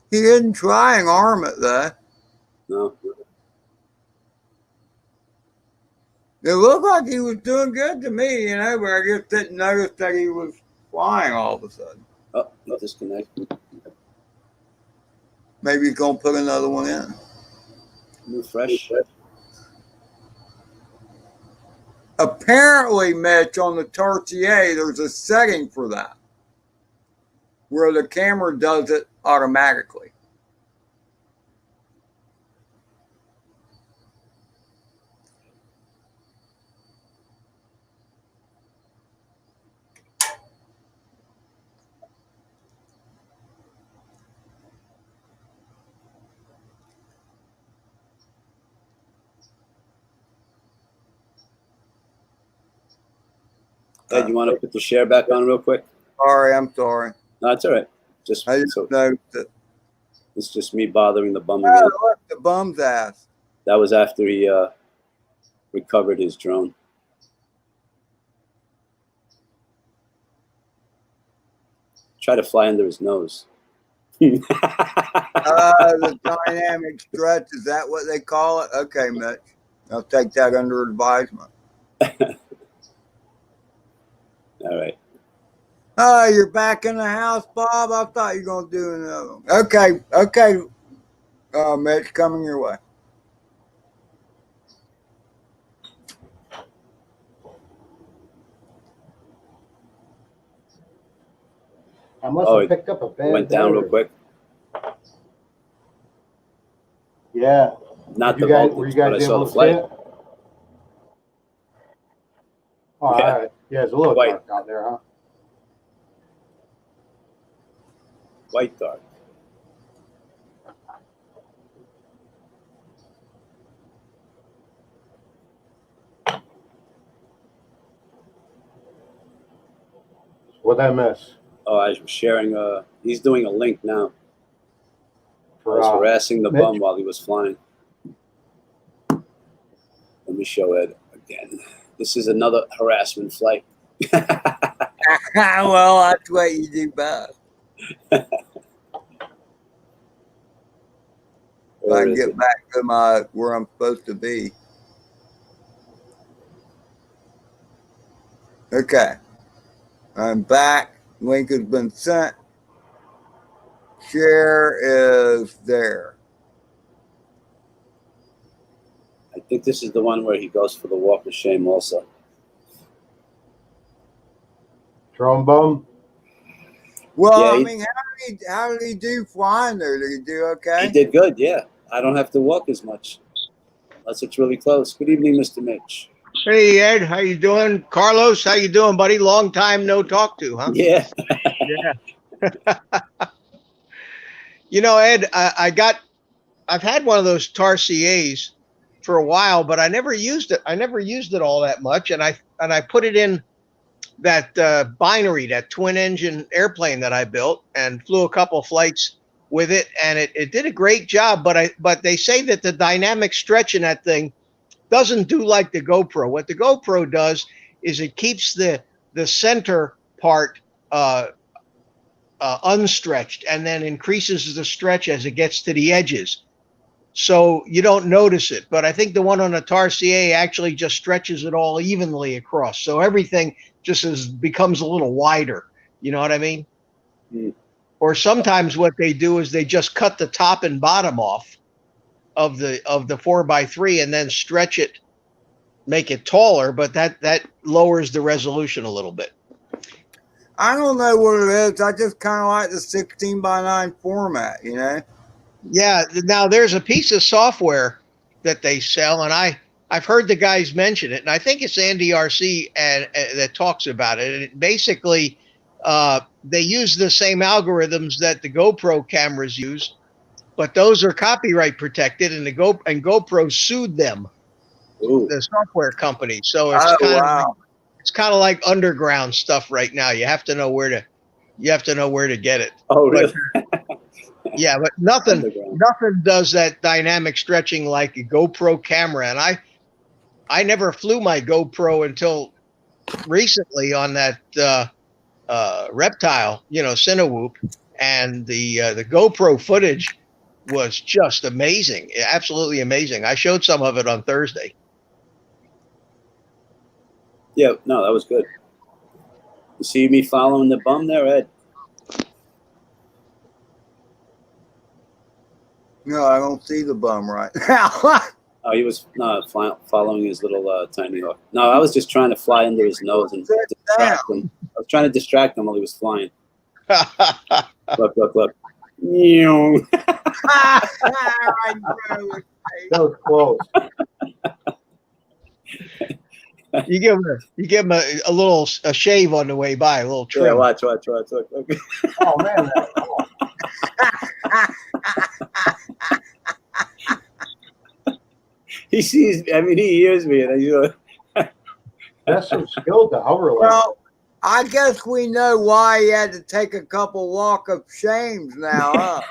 He didn't try and arm it, though.
No.
It looked like he was doing good to me, you know, but I just didn't notice that he was flying all of a sudden.
Oh, he disconnected.
Maybe he's going to put another one in.
Refresh.
Apparently, Mitch, on the Tortier, there's a setting for that where the camera does it automatically.
Ed, you want to put the share back on real quick?
I'm sorry.
No, it's all right.
I just noticed it.
It's just me bothering the bum
Oh,
again.
look, the bum's ass.
That was after he recovered his drone. Try to fly under his nose.
The dynamic stretch, is that what they call it? Okay, Mitch. I'll take that under advisement.
All right.
Oh, you're back in the house, Bob? I thought you were going to do another one. Okay. Mitch, coming your way.
I must have picked up a bad
went down real quick.
Yeah.
Not the voltage, but I saw the flight.
Oh, all right. Yeah, it's a little
White.
dark out there, huh?
White dark.
What'd I miss?
Oh, I was sharing. He's doing a link now. I
For,
was harassing the
Mitch?
bum while he was flying. Let me show Ed again. This is another harassment flight.
Well, that's what you do best. I can get back to where I'm supposed to be. Okay. I'm back. Link has been sent. Share is there.
I think this is the one where he goes for the walk of shame also.
Drone bum.
Well,
Yeah,
I
he-
mean, how did he do flying there? Did he do okay?
He did good, yeah. I don't have to walk as much. Unless it's really close. Good evening, Mr. Mitch.
Hey Ed, how you doing? Carlos, how you doing, buddy? Long time no talk to, huh?
Yeah.
Yeah. You know, Ed, I've had one of those TAR CAs for a while, but I never used it. I never used it all that much, and I put it in that binary, that twin engine airplane that I built, and flew a couple of flights with it, and it did a great job. But they say that the dynamic stretch in that thing doesn't do like the GoPro. What the GoPro does is it keeps the center part unstretched and then increases the stretch as it gets to the edges. So you don't notice it. But I think the one on the TAR CA actually just stretches it all evenly across. So everything just becomes a little wider. You know what I mean?
Mm.
Or sometimes what they do is they just cut the top and bottom off of the 4x3 and then stretch it, make it taller, but that lowers the resolution a little bit.
I don't know what it is. I just kind of like the 16:9 format, you know?
Yeah. Now there's a piece of software that they sell, and I've heard the guys mention it, and I think it's Andy RC and that talks about it. And it basically, they use the same algorithms that the GoPro cameras use, but those are copyright protected, and GoPro sued them,
Ooh.
the software company. So it's
Oh,
kind of
wow.
it's kind of like underground stuff right now. You have to know where to get it.
Oh, really?
Yeah, but nothing
Underground.
does that dynamic stretching like a GoPro camera. And I never flew my GoPro until recently on that Reptile, Cinewhoop, and the GoPro footage was just amazing, absolutely amazing. I showed some of it on Thursday.
Yeah, no, that was good. You see me following the bum there, Ed?
No, I don't see the bum right now.
Oh, he was following his little TinyHawk. No, I was just trying to fly under his nose and distract him. I was trying to distract him while he was flying. Look.
Right, bro.
That was close.
You give him a little shave on the way by, a little trim.
Yeah, watch. Look.
Oh man, that's cool.
He sees, I mean, he hears me, and he's like,
That's some skill to hover like.
Well, I guess we know why he had to take a couple walk of shames now, huh?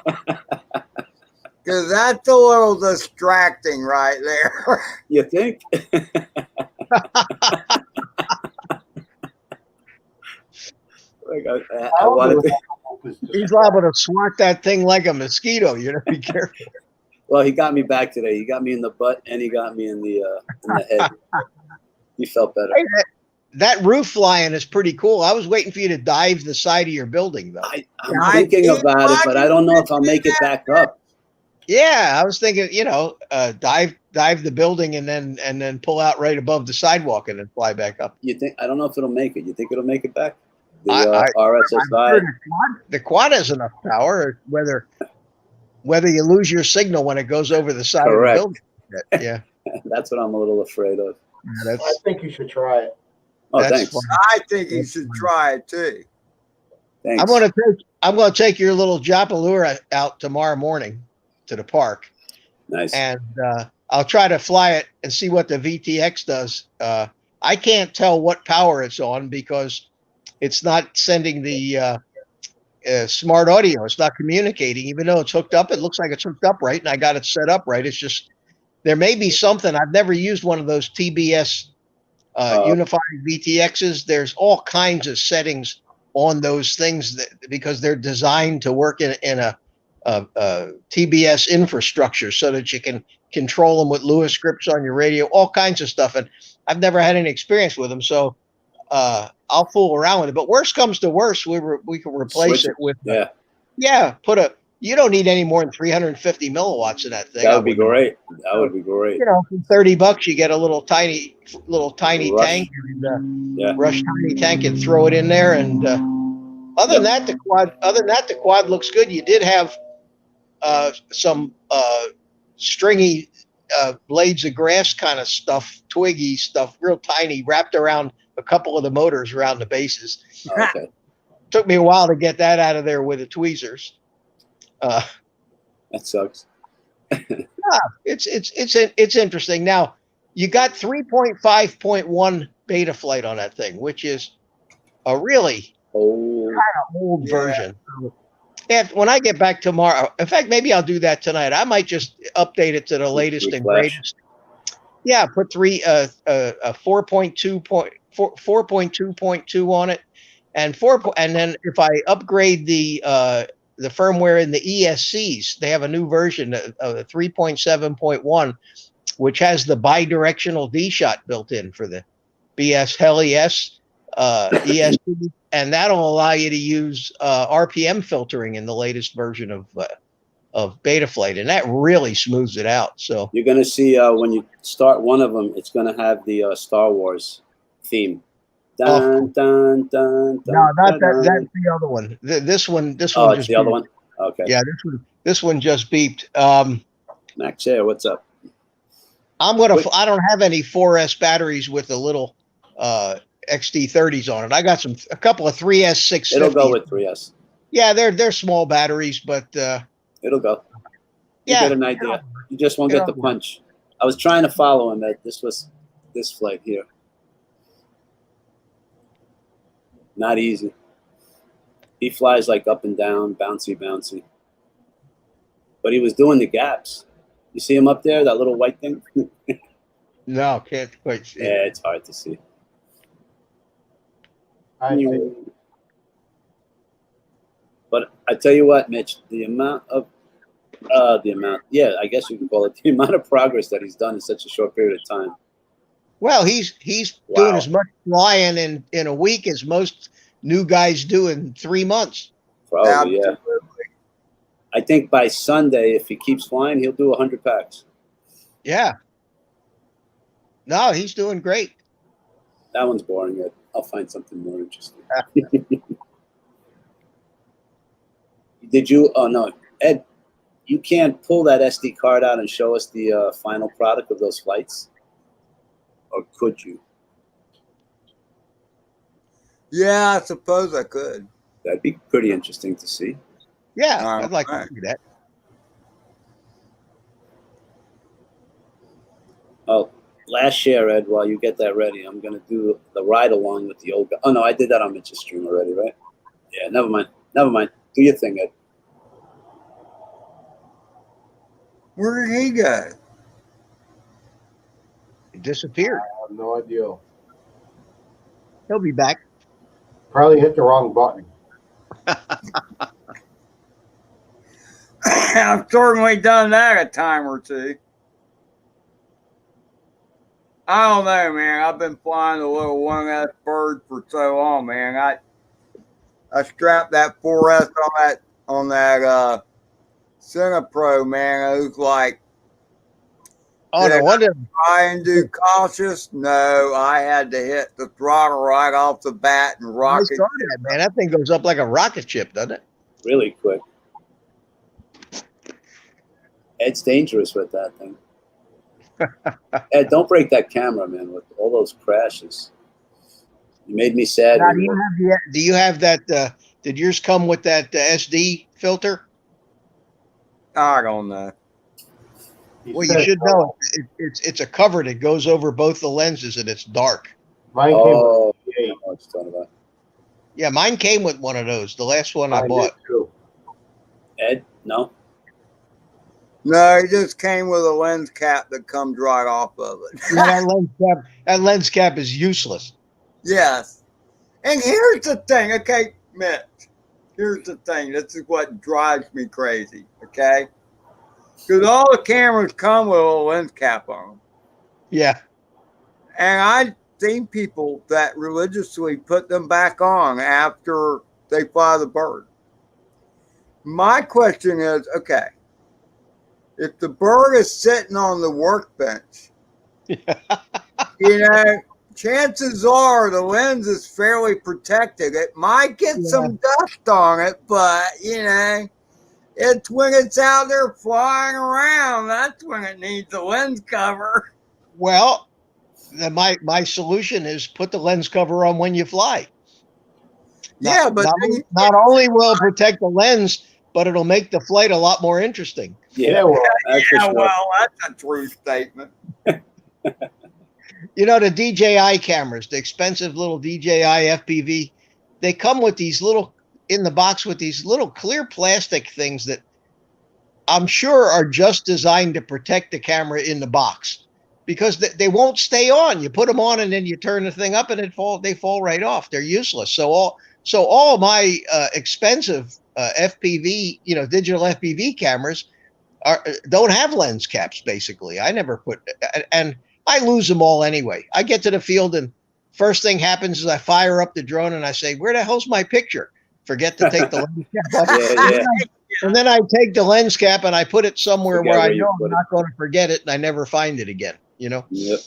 Because that's a little distracting right there.
you think? Like, I wanted to.
He's liable to swat that thing like a mosquito. You know, be careful.
Well, he got me back today. He got me in the butt, and he got me in the head. He felt better.
Hey, that roof flying is pretty cool. I was waiting for you to dive the side of your building, though.
I'm thinking about it, but I don't know if I'll make it back up.
Yeah, I was thinking, dive the building and then pull out right above the sidewalk and then fly back up.
You think? I don't know if it'll make it. You think it'll make it back? The
I've
RSSI.
heard the quad has enough power. Whether you lose your signal when it goes over the side
Correct.
of the building. Yeah,
That's what I'm a little afraid of.
I think you should try it.
Oh,
That's
thanks.
fine.
I think you should try it too.
Thanks.
I'm gonna take your little Japalura out tomorrow morning to the park,
Nice.
and I'll try to fly it and see what the VTX does. I can't tell what power it's on because it's not sending the smart audio. It's not communicating, even though it's hooked up. It looks like it's hooked up right, and I got it set up right. It's just there may be something. I've never used one of those TBS unified VTXs. There's all kinds of settings on those things because they're designed to work in a TBS infrastructure so that you can control them with Lewis scripts on your radio, all kinds of stuff. And I've never had any experience with them, so I'll fool around with it. But worst comes to worst, we can replace
Switch
it with
Yeah.
put a you don't need any more than 350 milliwatts in that thing.
That would be great. That would be great.
You know, for $30, you get a little tiny
Rush.
tank, and,
Yeah.
Rush tiny tank, and throw it in there. And other than that, the quad looks good. You did have some stringy blades of grass kind of stuff, twiggy stuff, real tiny, wrapped around a couple of the motors around the bases.
Okay.
Took me a while to get that out of there with the tweezers.
That sucks.
It's interesting. Now you got 3.5.1 beta flight on that thing, which is a really old version. And when I get back tomorrow, in fact, maybe I'll do that tonight. I might just update it to the latest and greatest. Yeah, put 4.2.2 on it, and then if I upgrade the firmware in the ESCs, they have a new version of 3.7.1, which has the bidirectional D-shot built in for the BS Hell ES ESC, and that'll allow you to use RPM filtering in the latest version of Betaflight, and that really smooths it out. So
you're going to see when you start one of them, it's going to have the Star Wars theme. Dun, dun, dun, dun,
no, not
dun,
that. That's the other one. This one.
Oh,
just
it's the other one. Okay.
Yeah, this one just beeped.
Max Chair, what's up?
I don't have any 4S batteries with the little XT30s on it. I got a couple of 3S 650s.
It'll go with 3S.
Yeah, they're small batteries, but
it'll go. You
yeah,
get an idea. You just won't get the punch. I was trying to follow him. That this was this flight here. Not easy. He flies like up and down, bouncy, bouncy. But he was doing the gaps. You see him up there, that little white thing?
No, can't quite see.
Yeah, it's hard to see. But I tell you what, Mitch, the amount, yeah, I guess you can call it the amount of progress that he's done in such a short period of time.
Well, he's doing as much flying in a week as most new guys do in 3 months.
Probably, yeah. I think by Sunday, if he keeps flying, he'll do 100 packs.
Yeah. No, he's doing great.
That one's boring. I'll find something more interesting. Did you? Oh no, Ed, you can't pull that SD card out and show us the final product of those flights, or could you?
Yeah, I suppose I could.
That'd be pretty interesting to see.
Yeah, I'd like to see that.
Oh, last year, Ed, while you get that ready, I'm going to do the ride along with the old guy. Oh, no, I did that on Mitch's stream already, right? Yeah, never mind. Never mind. Do your thing, Ed.
Where did he go?
He disappeared.
I have no idea.
He'll be back.
Probably hit the wrong button.
I've certainly done that a time or two. I don't know, man. I've been flying the little 1S bird for so long, man. I strapped that 4S on that Cinepro, man. It was like,
oh no wonder.
Try and do cautious. No, I had to hit the throttle right off the bat and rocket.
I saw that, man. That thing goes up like a rocket ship, doesn't it?
Really quick. Ed's dangerous with that thing. Ed, don't break that camera, man, with all those crashes. You made me sad.
Now, do you have that? Did yours come with that SD filter?
I don't know.
Well, you should know. It's a cover that goes over both the lenses, and it's dark.
Mine came
what you're talking about.
Yeah, mine came with one of those. The last one I bought.
Too.
Ed, no?
No, it just came with a lens cap that comes right off of it.
Yeah, that lens cap is useless.
Yes. And here's the thing, okay, Mitch. Here's the thing. This is what drives me crazy, okay? Because all the cameras come with a lens cap on them.
Yeah.
And I've seen people that religiously put them back on after they fly the bird. My question is, okay, if the bird is sitting on the workbench, you know, chances are the lens is fairly protected. It might get some dust on it, but, you know, it's when it's out there flying around, that's when it needs a lens cover.
Well, my solution is put the lens cover on when you fly.
Yeah, but
not only will it protect the lens, but it'll make the flight a lot more interesting.
Yeah,
well,
that's for sure.
well, that's a true statement.
You know, the DJI cameras, the expensive little DJI FPV, they come with these little, in the box with these little clear plastic things that I'm sure are just designed to protect the camera in the box, because they won't stay on. You put them on and then you turn the thing up and they fall right off. They're useless. So all my expensive FPV, you know, digital FPV cameras don't have lens caps. Basically, I never put, and I lose them all anyway. I get to the field and first thing happens is I fire up the drone and I say, "Where the hell's my picture?" Forget to take the lens cap off.
Yeah.
And then I take the lens cap and I put it somewhere
Forget
where I
where you
know
put
I'm
it.
not going to forget it and I never find it again. You know.
Yep.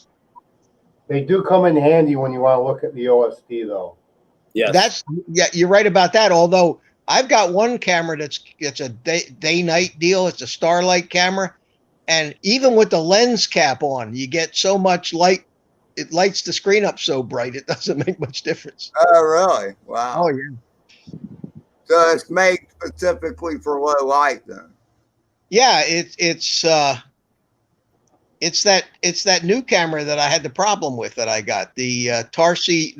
they do come in handy when you want to look at the OSD, though.
Yes.
You're right about that. Although I've got one camera it's a day-night deal. It's a Starlight camera, and even with the lens cap on, you get so much light. It lights the screen up so bright it doesn't make much difference.
Oh, really? Wow.
Oh yeah.
So it's made specifically for low light, then.
Yeah, it's that new camera that I had the problem with that I got, the Tarsi,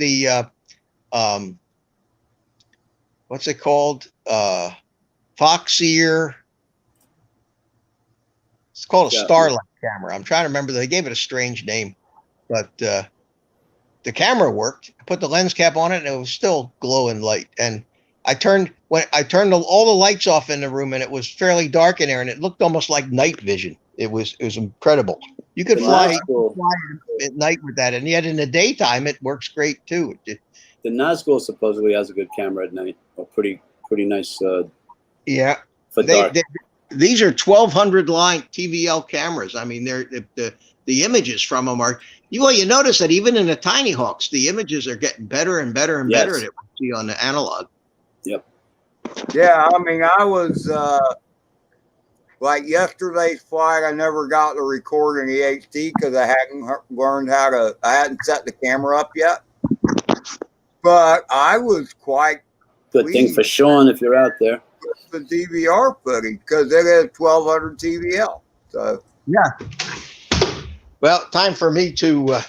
what's it called? Foxier. It's called a Starlight camera. I'm trying to remember. They gave it a strange name, but the camera worked. I put the lens cap on it and it was still glowing light. And I turned all the lights off in the room and it was fairly dark in there and it looked almost like night vision. It was incredible. You could fly at night with that, and yet in the daytime it works great too.
The Nazgul supposedly has a good camera at night. A pretty nice.
Yeah.
For dark.
These are 1200 line TVL cameras. I mean, they're the images from them are. You notice that even in the TinyHawks, the images are getting better and better and better than we see on the analog.
Yep.
Yeah, I mean, I was like yesterday's flight. I never got to record in HD because I hadn't learned how to. I hadn't set the camera up yet. But I was quite
good thing for Sean if you're out there.
The DVR footage because it is 1200 TVL. So
yeah. Well, time for me to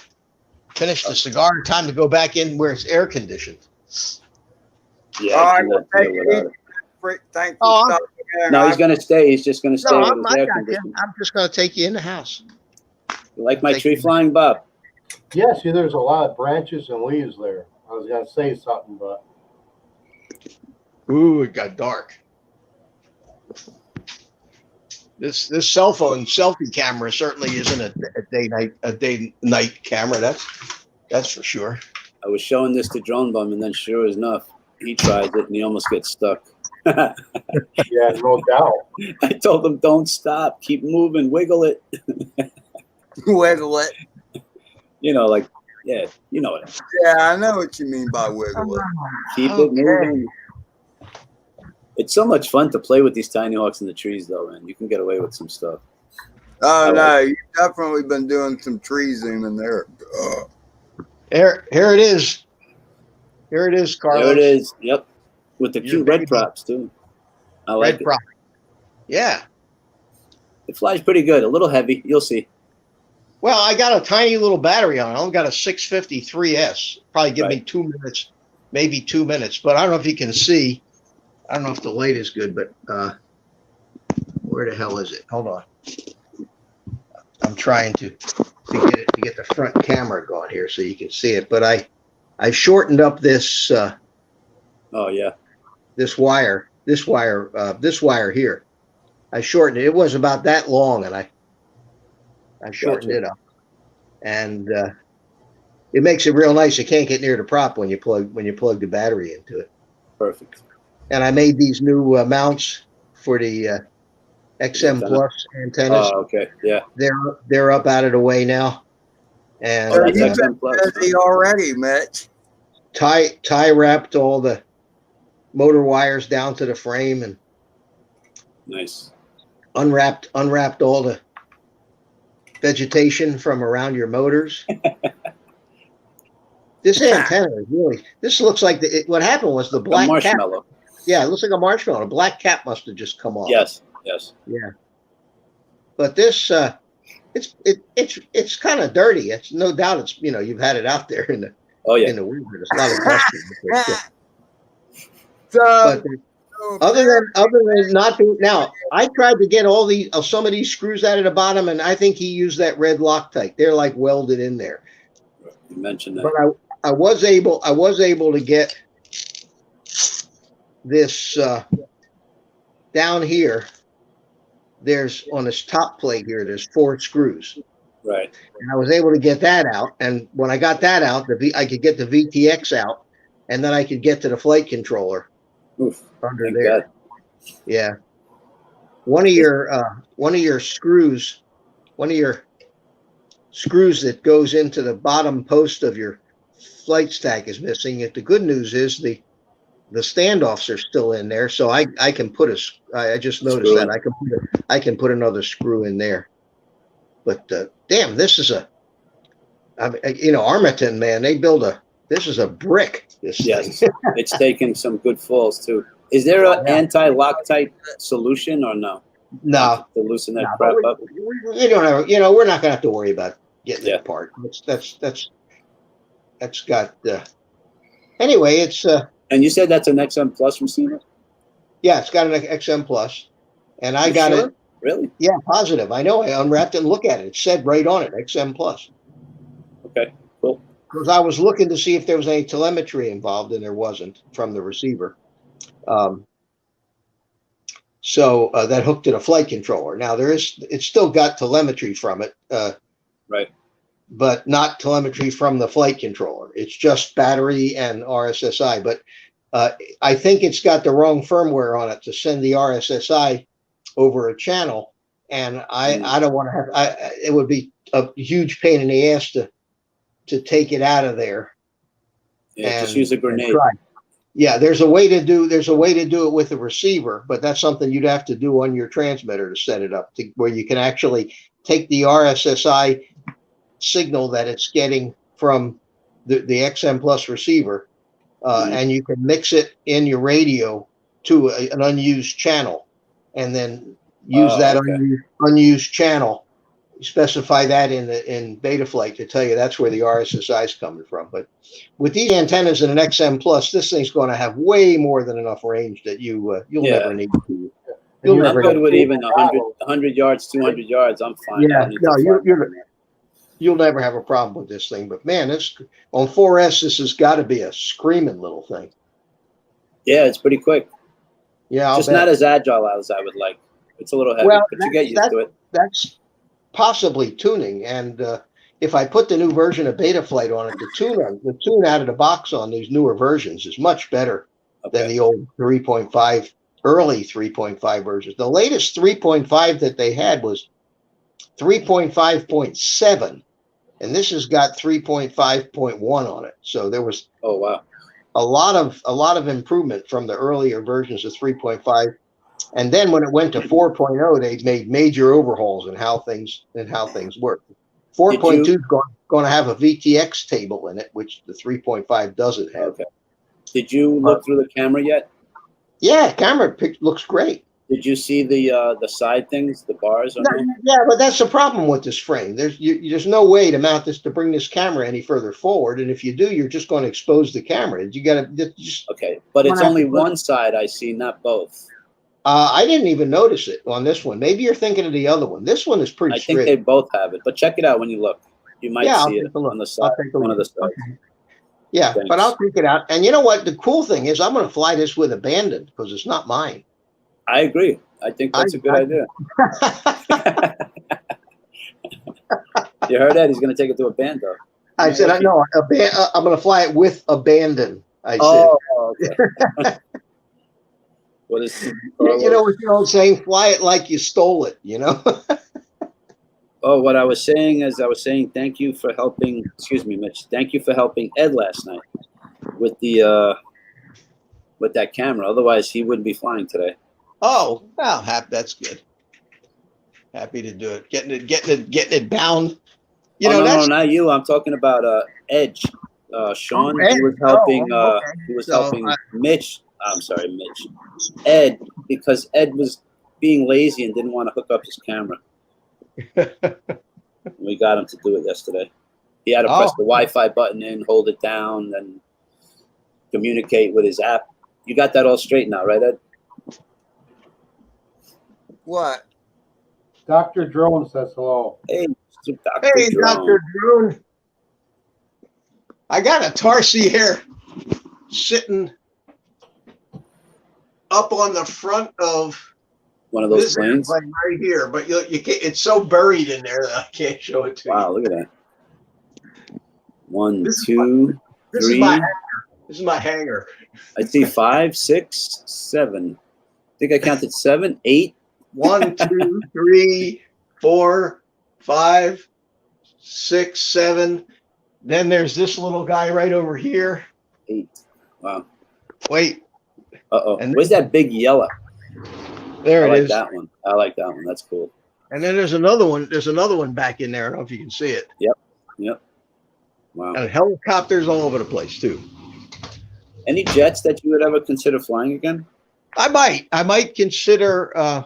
finish the cigar. Time to go back in where it's air conditioned.
Yeah.
All right, well, thanks for stopping in.
No, he's going to stay. He's just going to stay with his air conditioning.
I'm just going to take you in the house.
You like my tree flying, Bob?
Yeah, see, there's a lot of branches and leaves there. I was going to say something, but.
Ooh, it got dark. This cell phone selfie camera certainly isn't a day night camera. That's for sure.
I was showing this to Drone Bum, and then sure enough, he tries it and he almost gets stuck.
Yeah, no doubt.
I told him, don't stop, keep moving, wiggle it.
Wiggle it.
You know, like, yeah, you know it.
Yeah, I know what you mean by wiggle it.
Keep it moving. It's so much fun to play with these TinyHawks in the trees, though, man. You can get away with some stuff.
Oh, no, you've definitely been doing some tree zooming there.
Here it is. Here it is, Carlos.
There it is. Yep. With the cute red props, too. I like it. Prop.
Yeah.
It flies pretty good. A little heavy. You'll see.
Well, I got a tiny little battery on it. I only got a 653S. Probably give me 2 minutes, maybe 2 minutes. But I don't know if you can see. I don't know if the light is good, but where the hell is it? Hold on. I'm trying to get the front camera going here so you can see it. But I shortened up this. This wire here. I shortened it. It was about that long, and I shortened it up, and it makes it real nice. You can't get near the prop when you plug the battery into it.
Perfect.
And I made these new mounts for the XM Plus antennas.
Oh, okay. Yeah.
They're up out of the way now. And
So
that's
you've
XM
been
Plus.
busy already, Mitch.
tie wrapped all the motor wires down to the frame and
Nice.
unwrapped all the vegetation from around your motors. This antenna is really, this looks like what happened was the black cap.
Marshmallow.
Yeah, it looks like a marshmallow. A black cap must have just come off.
Yes.
Yeah. But this it's kind of dirty. It's no doubt it's you've had it out there in the in the winter. There's a lot of dust in it.
So,
But other than not being, now I tried to get all some of these screws out of the bottom, and I think he used that red Loctite. They're like welded in there.
You mentioned that.
But I was able to get this down here. There's on this top plate here, there's 4 screws.
Right.
And I was able to get that out. And when I got that out, I could get the VTX out, and then I could get to the flight controller under there. God. Yeah. One of your screws that goes into the bottom post of your flight stack is missing. The good news is the standoffs are still in there, so I can put I just noticed that I can put another screw in there. But damn, this is Armaton, man, this is a brick.
Yes, it's taken some good falls too. Is there an anti-Loctite solution or no?
No,
to loosen that crap up.
We don't have, we're not gonna have to worry about getting it apart. That's got. Anyway, it's.
And you said that's an XM Plus receiver?
Yeah, it's got an XM Plus, and I got it.
Really?
Yeah, positive. I know. I unwrapped it and looked at it. It said right on it, XM Plus.
Okay, cool.
Because I was looking to see if there was any telemetry involved, and there wasn't from the receiver. So that hooked to the flight controller. Now it's still got telemetry from it.
Right.
But not telemetry from the flight controller. It's just battery and RSSI. But I think it's got the wrong firmware on it to send the RSSI over a channel. And I don't want to have, it would be a huge pain in the ass to take it out of there.
Yeah, just use a grenade.
Yeah, there's a way to do it with the receiver, but that's something you'd have to do on your transmitter to set it up where you can actually take the RSSI signal that it's getting from the XM Plus receiver, and you can mix it in your radio to an unused channel, and then use unused channel. Specify that in Betaflight to tell you that's where the RSSI is coming from. But with these antennas in an XM Plus, this thing's going to have way more than enough range that you'll never need to.
I'm good with even 100 yards, 200 yards. I'm fine.
Yeah, no, you'll never have a problem with this thing. But man, on 4S, this has got to be a screaming little thing.
Yeah, it's pretty quick.
Yeah,
just not as agile as I would like. It's a little heavy, but you get used to it.
That's possibly tuning, and if I put the new version of Betaflight on it, the tune out of the box on these newer versions is much better than the old 3.5 early 3.5 versions. The latest 3.5 that they had was 3.5.7, and this has got 3.5.1 on it. So there was a lot of improvement from the earlier versions of 3.5. And then when it went to 4.0, they made major overhauls in how things work. 4.2 is going to have a VTX table in it, which the 3.5 doesn't have.
Okay. Did you look through the camera yet?
Yeah, camera looks great.
Did you see the side things, the bars?
Yeah, but that's the problem with this frame. There's no way to mount this to bring this camera any further forward, and if you do, you're just going to expose the camera. You got to just
but it's only one side I see, not both.
I didn't even notice it on this one. Maybe you're thinking of the other one. This one is pretty straight.
I think they both have it, but check it out when you look. You might see it on the side, one of the sides.
Okay. Yeah, but I'll check it out. And you know what? The cool thing is I'm going to fly this with abandon because it's not mine.
I agree. I think that's a good idea. You heard that? He's going to take it to a band, though.
I said, I'm going to fly it with abandon. I said.
Oh, okay. What is
You know what the old saying? Fly it like you stole it. You know.
Oh, what I was saying is, I was saying thank you for helping. Excuse me, Mitch. Thank you for helping Ed last night with the with that camera. Otherwise, he wouldn't be flying today.
Oh, well, that's good. Happy to do it. Getting it bound. You know,
no, not you. I'm talking about Edge. Sean,
Ed.
he was helping.
Okay.
He was
So,
helping Mitch. I'm sorry, Mitch. Ed, because Ed was being lazy and didn't want to hook up his camera. We got him to do it yesterday. He had to press the Wi-Fi button in, hold it down, and communicate with his app. You got that all straight now, right, Ed?
What?
Dr. Drone says hello.
Hey, Dr.
Hey,
Drone.
Dr. Drone. I got a Tarsi here sitting up on the front of
One of those
this
planes.
airplane right here, but you can't, it's so buried in there that I can't show it to you.
Wow, look at that. One,
This is
two,
This
three.
is my hangar. This is my hangar.
I see 5, 6, 7. I think I counted 7, 8.
1, 2, 3, 4, 5, 6, 7. Then there's this little guy right over here.
8. Wow.
Wait,
Uh-oh.
And
Where's that big yellow?
there
I
it
like
is.
that one. I like that one. That's cool.
And then there's another one. There's another one back in there. I don't know if you can see it.
Yep. Wow.
And helicopters all over the place too.
Any jets that you would ever consider flying again?
I might consider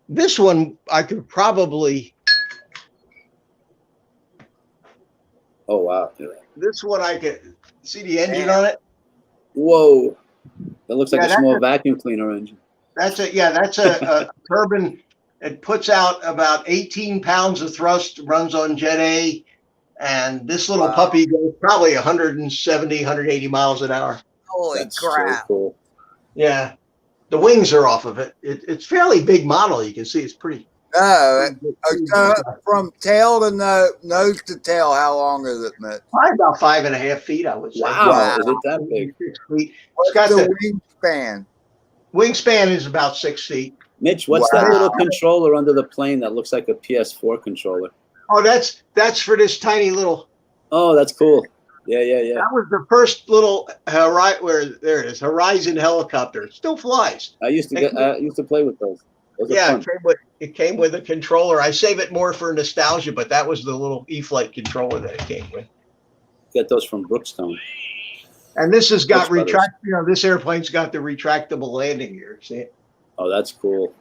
this one. I could probably.
Oh, wow.
This one I could see the engine on it.
Whoa. That looks like
Yeah,
a small vacuum cleaner engine.
That's a turbine. It puts out about 18 pounds of thrust, runs on Jet A, and this little puppy goes probably 170, 180 miles an hour.
Holy
That's
crap.
so cool.
Yeah. The wings are off of it. It's fairly big model. You can see it's pretty.
Oh, from tail to nose to tail, how long is it, Mitch?
Probably about 5.5 feet, I would say.
Wow. Is it that big?
6 feet.
What's
It's got
the
the
wingspan?
wingspan is about 6 feet.
Mitch, what's that little controller under the plane that looks like a PS4 controller?
Oh, that's for this tiny little.
Oh, that's cool. Yeah.
That was the first little there it is, Horizon helicopter. It still flies.
I used to play with those. Those are fun.
It came with a controller. I save it more for nostalgia, but that was the little E-Flight controller that it came with.
Get those from Brookstone.
And this has got
Brooks Brothers.
this airplane's got the retractable landing gear. See it?
Oh, that's cool.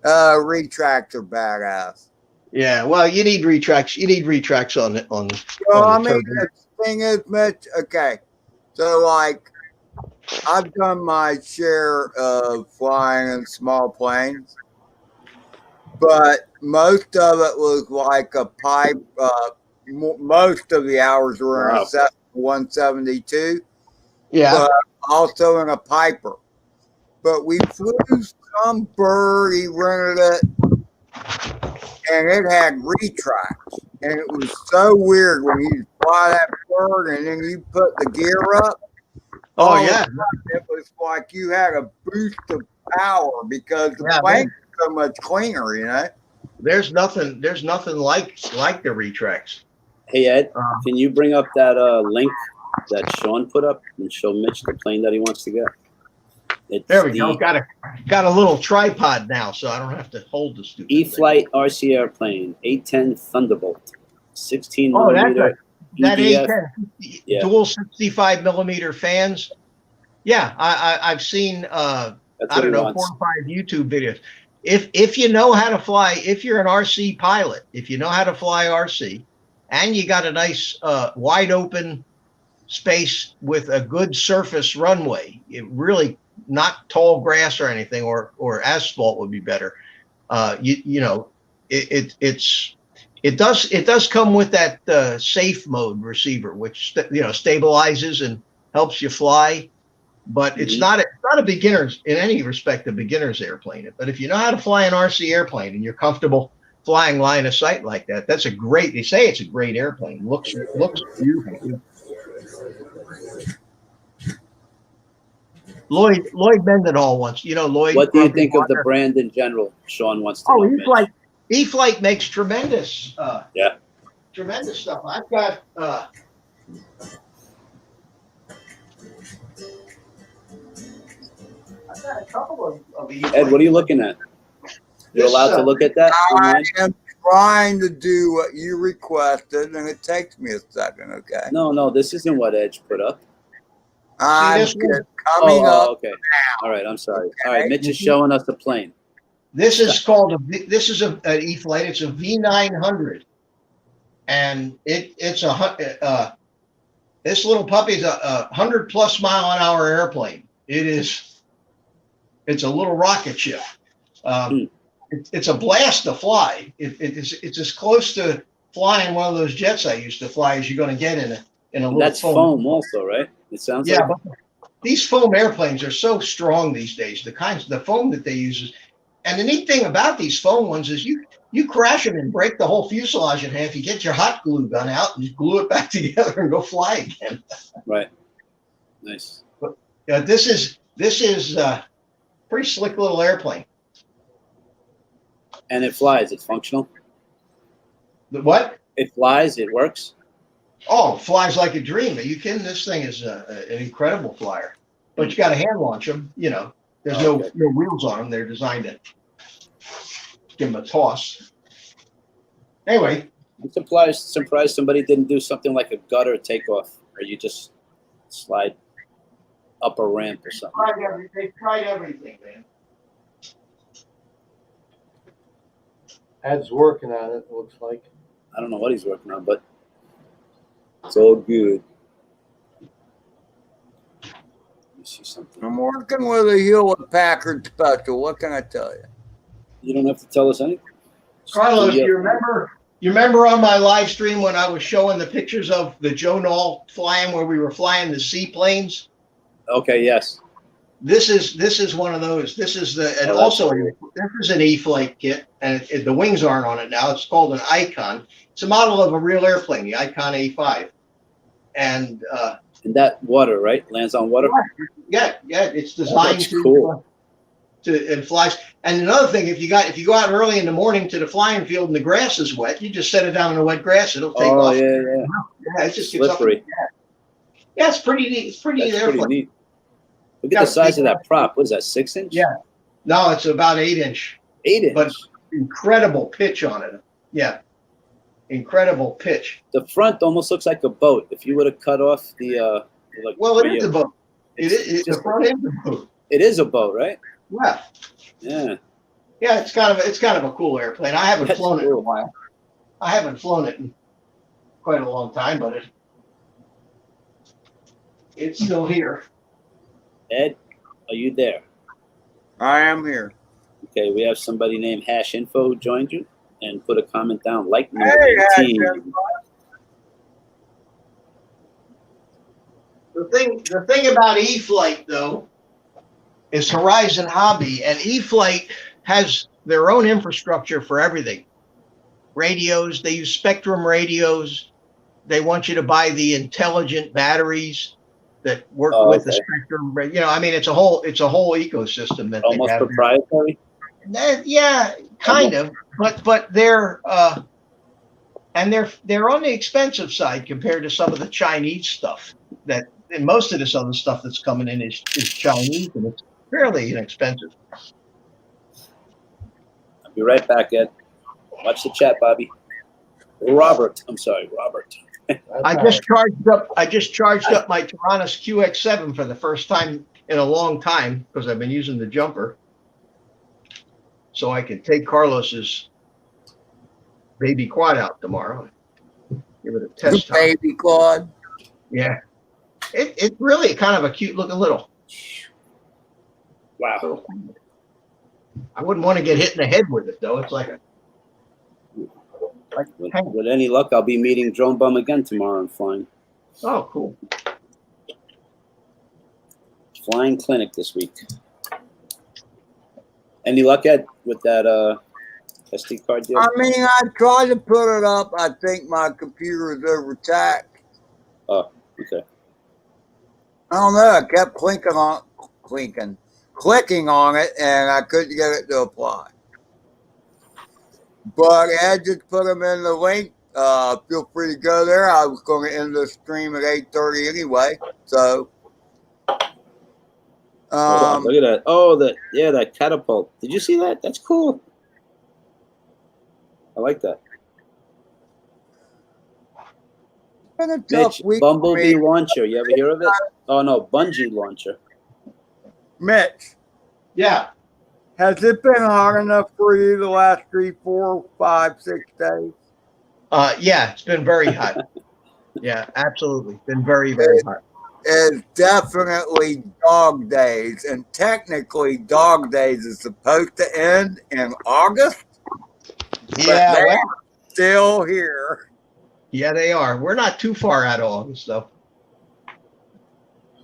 Retractor badass.
Yeah. Well, you need retracts. You need retracts on
Well,
on
I
the
mean,
turbine.
the thing is, Mitch, okay. So, like, I've done my share of flying in small planes, but most of it was like a pipe. Most of the hours were in a Cessna 172,
Yeah.
but also in a Piper. But we flew some bird, he rented it, and it had retracts. And it was so weird when you fly that bird and then you put the gear up.
Oh yeah.
It was like you had a boost of power because the plane was so much cleaner, you know?
There's nothing like the retracts.
Hey, Ed, can you bring up that link that Sean put up and show Mitch the plane that he wants to get?
There we go. Got a little tripod now, so I don't have to hold the stupid
E-Flight RC airplane, 810 Thunderbolt, 16
Oh,
millimeter.
that
EDF.
A10 dual 65 millimeter fans. Yeah, I've seen I don't know 4 or 5 YouTube videos. If you know how to fly, if you're an RC pilot, if you know how to fly RC, and you got a nice wide open space with a good surface runway, it really not tall grass or anything, or asphalt would be better. It does come with that safe mode receiver, which stabilizes and helps you fly. But it's not a beginner's, in any respect, a beginner's airplane. But if you know how to fly an RC airplane and you're comfortable flying line of sight like that, that's a great. They say it's a great airplane. Looks beautiful. Lloyd Mendenhall wants. You know Lloyd.
What do you
Grumpy
think of the
Wonder?
brand in general? Sean wants to
Oh,
know. Mitch.
E-Flight makes tremendous.
Yeah.
Tremendous stuff. I've got. I've got a couple of E-Flight.
Ed, what are you looking at? You're allowed to look at that online?
I am trying to do what you requested, and it takes me a second, okay?
No, this isn't what Edge put up.
I'm
this one?
coming up.
Okay. All right, I'm sorry. All right, Mitch is showing us the plane.
This is called an E-Flight. It's a V900, and it's this little puppy's a 100+ mile an hour airplane. It's a little rocket ship. It's a blast to fly. It's as close to flying one of those jets I used to fly as you're going to get in a little.
That's foam also, right? It sounds like.
But these foam airplanes are so strong these days. The foam that they use is, and the neat thing about these foam ones is you crash them and break the whole fuselage in half. You get your hot glue gun out and you glue it back together and go fly again.
Right. Nice.
But this is a pretty slick little airplane.
And it flies. It's functional.
The what?
It flies. It works.
Oh, flies like a dream. Are you kidding? This thing is an incredible flyer. But you got to hand launch them. You know, there's no wheels on them. They're designed to give them a toss. Anyway.
I'm surprised somebody didn't do something like a gutter takeoff, or you just slide up a ramp or something.
They tried everything, man.
Ed's working on it, looks like.
I don't know what he's working on, but it's all good. Let me see something.
I'm working with a Hewlett Packard Special. What can I tell you?
You don't have to tell us anything.
Carlos, you remember on my live stream when I was showing the pictures of the Joe Knoll flying where we were flying the seaplanes?
Okay, yes.
This is one of those. This is this is an E-Flight kit, and the wings aren't on it now. It's called an Icon. It's a model of a real airplane, the Icon A5. And
that water, right? Lands on water?
Yeah, it's designed
cool.
And flies. And another thing, if you go out early in the morning to the flying field and the grass is wet, you just set it down in the wet grass. It'll take off. Yeah, it just
slippery.
Gets up. Yeah, it's pretty neat. It's pretty neat airplane.
Neat. Look at the size of that prop. What is that, 6 inch?
Yeah. No, it's about 8 inch.
8 inch.
But incredible pitch on it. Yeah. Incredible pitch.
The front almost looks like a boat. If you would have cut off the
it is a boat. The front is a boat.
It is a boat, right?
Yeah.
Yeah.
Yeah, it's kind of a cool airplane. I haven't flown it in a while. I haven't flown it in quite a long time, but it's still here.
Ed, are you there?
I am here.
Okay, we have somebody named #info who joined you and put a comment down. Like number 18.
The thing about E-Flight though is Horizon Hobby, and E-Flight has their own infrastructure for everything. Radios, they use Spectrum radios. They want you to buy the intelligent batteries that work with the Spectrum. You know, I mean, it's a whole ecosystem that
almost
they have.
Proprietary.
Yeah, kind of, but they're on the expensive side compared to some of the Chinese stuff and most of this other stuff that's coming in is Chinese, and it's fairly inexpensive.
I'll be right back, Ed. Watch the chat, Bobby. Robert. I
just charged up my Taranis QX7 for the first time in a long time because I've been using the jumper, so I can take Carlos's baby quad out tomorrow. Give it a test.
Baby quad.
Yeah, it's really kind of a cute looking little.
Wow.
I wouldn't want to get hit in the head with it though. It's like a.
With any luck, I'll be meeting Drone Bum again tomorrow and flying.
Oh, cool.
Flying clinic this week. Any luck, Ed, with that SD card deal?
I mean, I tried to put it up. I think my computer is overtaxed.
Oh, okay.
I don't know. I kept clicking clicking on it, and I couldn't get it to apply. But Ed just put them in the link. Feel free to go there. I was going to end the stream at 8:30 anyway. So,
Look at that. Oh, that catapult. Did you see that? That's cool. I like that.
been a tough
Mitch,
week.
Bumblebee launcher. You ever hear of it? Oh no, bungee launcher.
Mitch,
Yeah.
has it been hot enough for you the last 3, 4, 5, 6 days?
Yeah, it's been very hot. Yeah, absolutely. Been very, very hot.
It's definitely dog days, and technically dog days is supposed to end in August.
Yeah,
but
well,
they're still here.
yeah, they are. We're not too far out of August, though.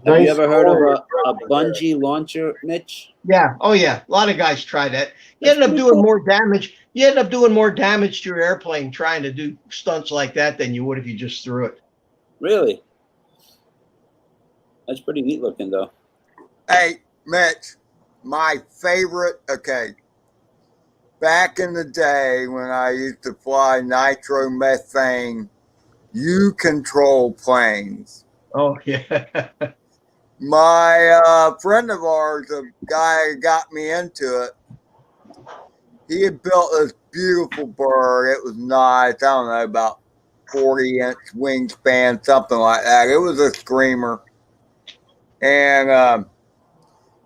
Have you ever heard of a bungee launcher, Mitch?
Yeah. Oh, yeah. A lot of guys try that. You end up doing more damage. You end up doing more damage to your airplane trying to do stunts like that than you would if you just threw it.
Really? That's pretty neat looking, though.
Hey, Mitch, my favorite, back in the day when I used to fly nitromethane U-control planes,
Oh, yeah.
my friend of ours, a guy who got me into it, he had built this beautiful bird. It was nice. I don't know, about 40-inch wingspan, something like that. It was a screamer. And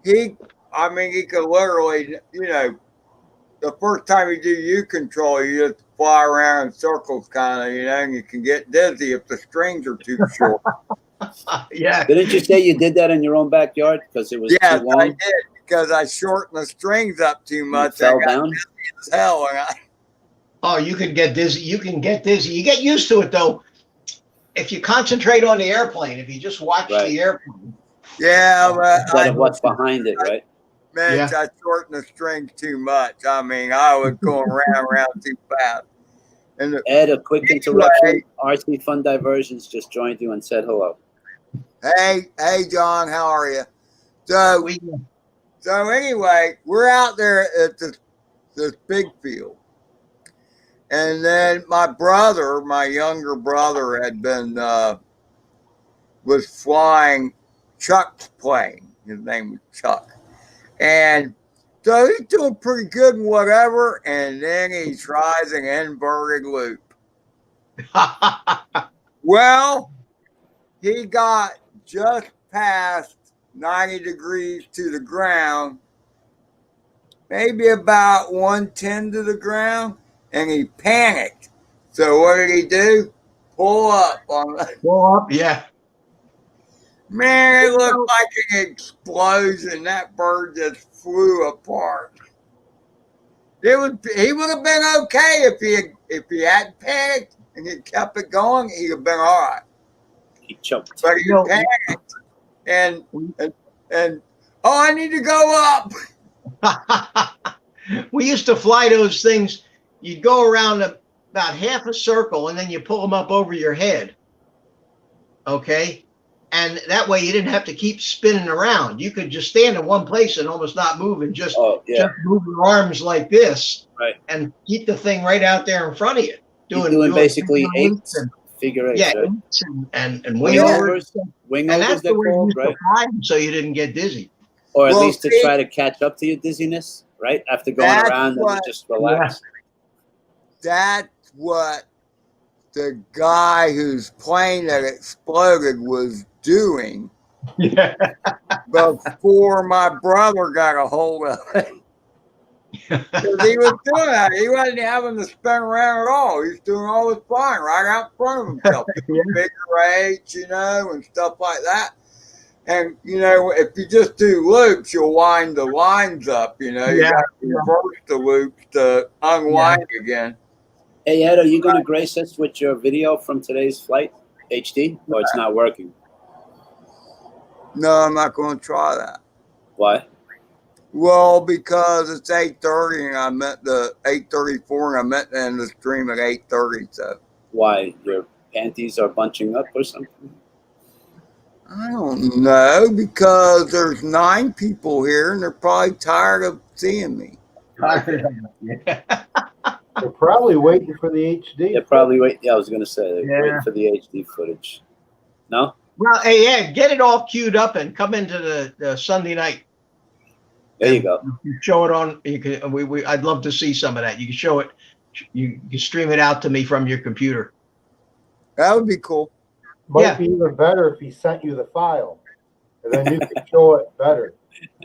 he could literally, the first time you do U-control, you just fly around in circles kind of, and you can get dizzy if the strings are too short.
Yeah.
Didn't you say you did that in your own backyard because it was too long?
I did, because I shortened the strings up too much.
Fell
I got
down?
dizzy as hell.
Oh, you can get dizzy. You can get dizzy. You get used to it, though. If you concentrate on the airplane, if you just watch the airplane.
Yeah, but
Instead of what's behind it, right?
Mitch, I shortened the strings too much. I was going around too fast. And
Ed, a quick interruption. RC Fun Diversions just joined you and said hello.
Hey, John, how are you? So anyway, we're out there at this big field. And then my younger brother had been, was flying Chuck's plane. His name was Chuck. And so he's doing pretty good and whatever. And then he tries an inverted loop. Well, he got just past 90 degrees to the ground, maybe about 110 to the ground, and he panicked. So what did he do? Pull up on the
Pull up, yeah.
Man, it looked like an explosion. That bird just flew apart. He would have been okay if he hadn't panicked and he kept it going. He'd have been all right.
He choked.
But he panicked and oh, I need to go up.
We used to fly those things. You'd go around about half a circle and then you pull them up over your head. Okay. And that way you didn't have to keep spinning around. You could just stand in one place and almost not move and just move your arms like this,
right,
and keep the thing right out there in front of you.
Doing basically figure eights,
yeah,
right?
and wing overs.
Wing
and
overs,
that's
they're
the way
called,
you
right?
fly them so you didn't get dizzy.
Or at least to try to catch up to your dizziness, right? After going around and just relax.
That's what the guy whose plane that exploded was doing before my brother got a hold of it. Because he was doing that. He wasn't having to spin around at all. He was doing all his flying right out in front of himself. Figure eights, and stuff like that. And, if you just do loops, you'll wind the lines up, You got to reverse the loops to unwind again.
Hey, Ed, are you going to grace us with your video from today's flight, HD, or it's not working?
No, I'm not going to try that.
Why?
Well, because it's 8:30 and I meant the 8:34 and I meant to end the stream at 8:30. So
why? Your panties are bunching up or something?
I don't know, because there's 9 people here and they're probably tired of seeing me.
Yeah.
They're probably waiting for the HD.
They're probably waiting. Yeah, I was going to say they're
Yeah.
waiting for the HD footage. No?
Well, hey, Ed, get it all queued up and come into the Sunday night.
There you go.
You can show it on. You can. I'd love to see some of that. You can show it. You can stream it out to me from your computer.
That would be cool.
Might be even better if he sent you the file, and then you can show it better.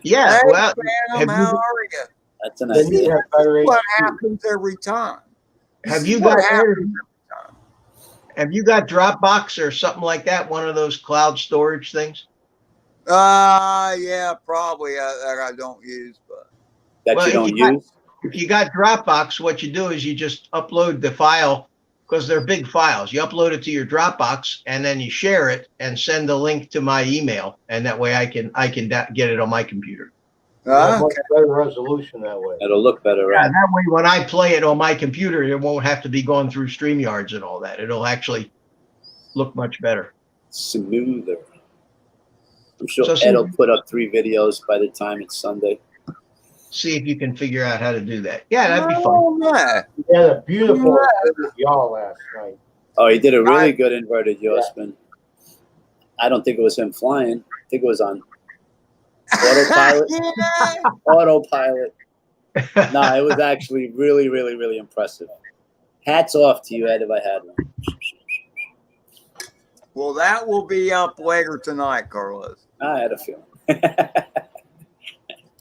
Yeah.
Hey,
Well,
Sam, how are you?
That's an
Then you
idea.
have better
What
HD.
happens every time?
have
This
you
is what
got
happens every time.
have you got Dropbox or something like that? One of those cloud storage things.
Yeah, probably that I don't use, but
That
Well,
you don't use?
If you got Dropbox, what you do is you just upload the file because they're big files. You upload it to your Dropbox and then you share it and send the link to my email, and that way I can get it on my computer.
You have much
okay.
better resolution that way.
It'll look better,
Yeah,
right?
that way when I play it on my computer, it won't have to be going through StreamYards and all that. It'll actually look much better.
Smoother. I'm sure
So,
Ed will put up 3 videos by the time it's Sunday.
See if you can figure out how to do that. Yeah, that'd be fun.
Oh, yeah.
He had a beautiful y'all last night.
Oh, he did a really good inverted yaw spin. I don't think it was him flying. I think it was on autopilot.
Yeah.
Autopilot. No, it was actually really, really, really impressive. Hats off to you, Ed, if I had one.
Well, that will be up later tonight, Carlos.
I had a feeling.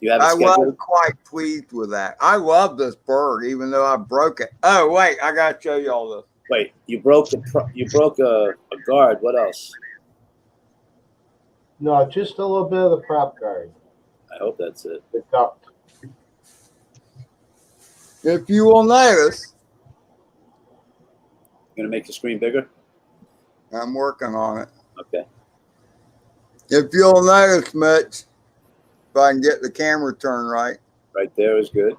You have a
I
schedule?
was quite pleased with that. I love this bird, even though I broke it. Oh, wait, I got to show y'all this.
Wait, you broke a guard. What else?
No, just a little bit of the prop guard.
I hope that's it.
The duct.
If you will notice,
You gonna make the screen bigger?
I'm working on it.
Okay.
If you'll notice, Mitch, if I can get the camera turned right,
Right there is good.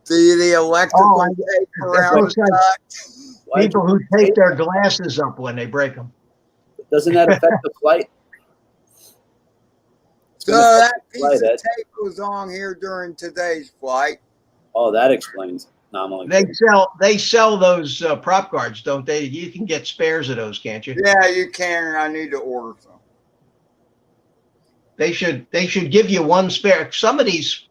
see the electrical
Oh,
tape around
looks
the
like
duct?
Why-
people who take their glasses up when they break them.
Doesn't that affect the flight? It's
So
gonna affect
that
the
piece
flight,
of
Ed.
tape was on here during today's flight.
Oh, that explains. No, I'm only kidding.
They sell those prop guards, don't they? You can get spares of those, can't you?
Yeah, you can, and I need to order some.
They should give you one spare. Some of these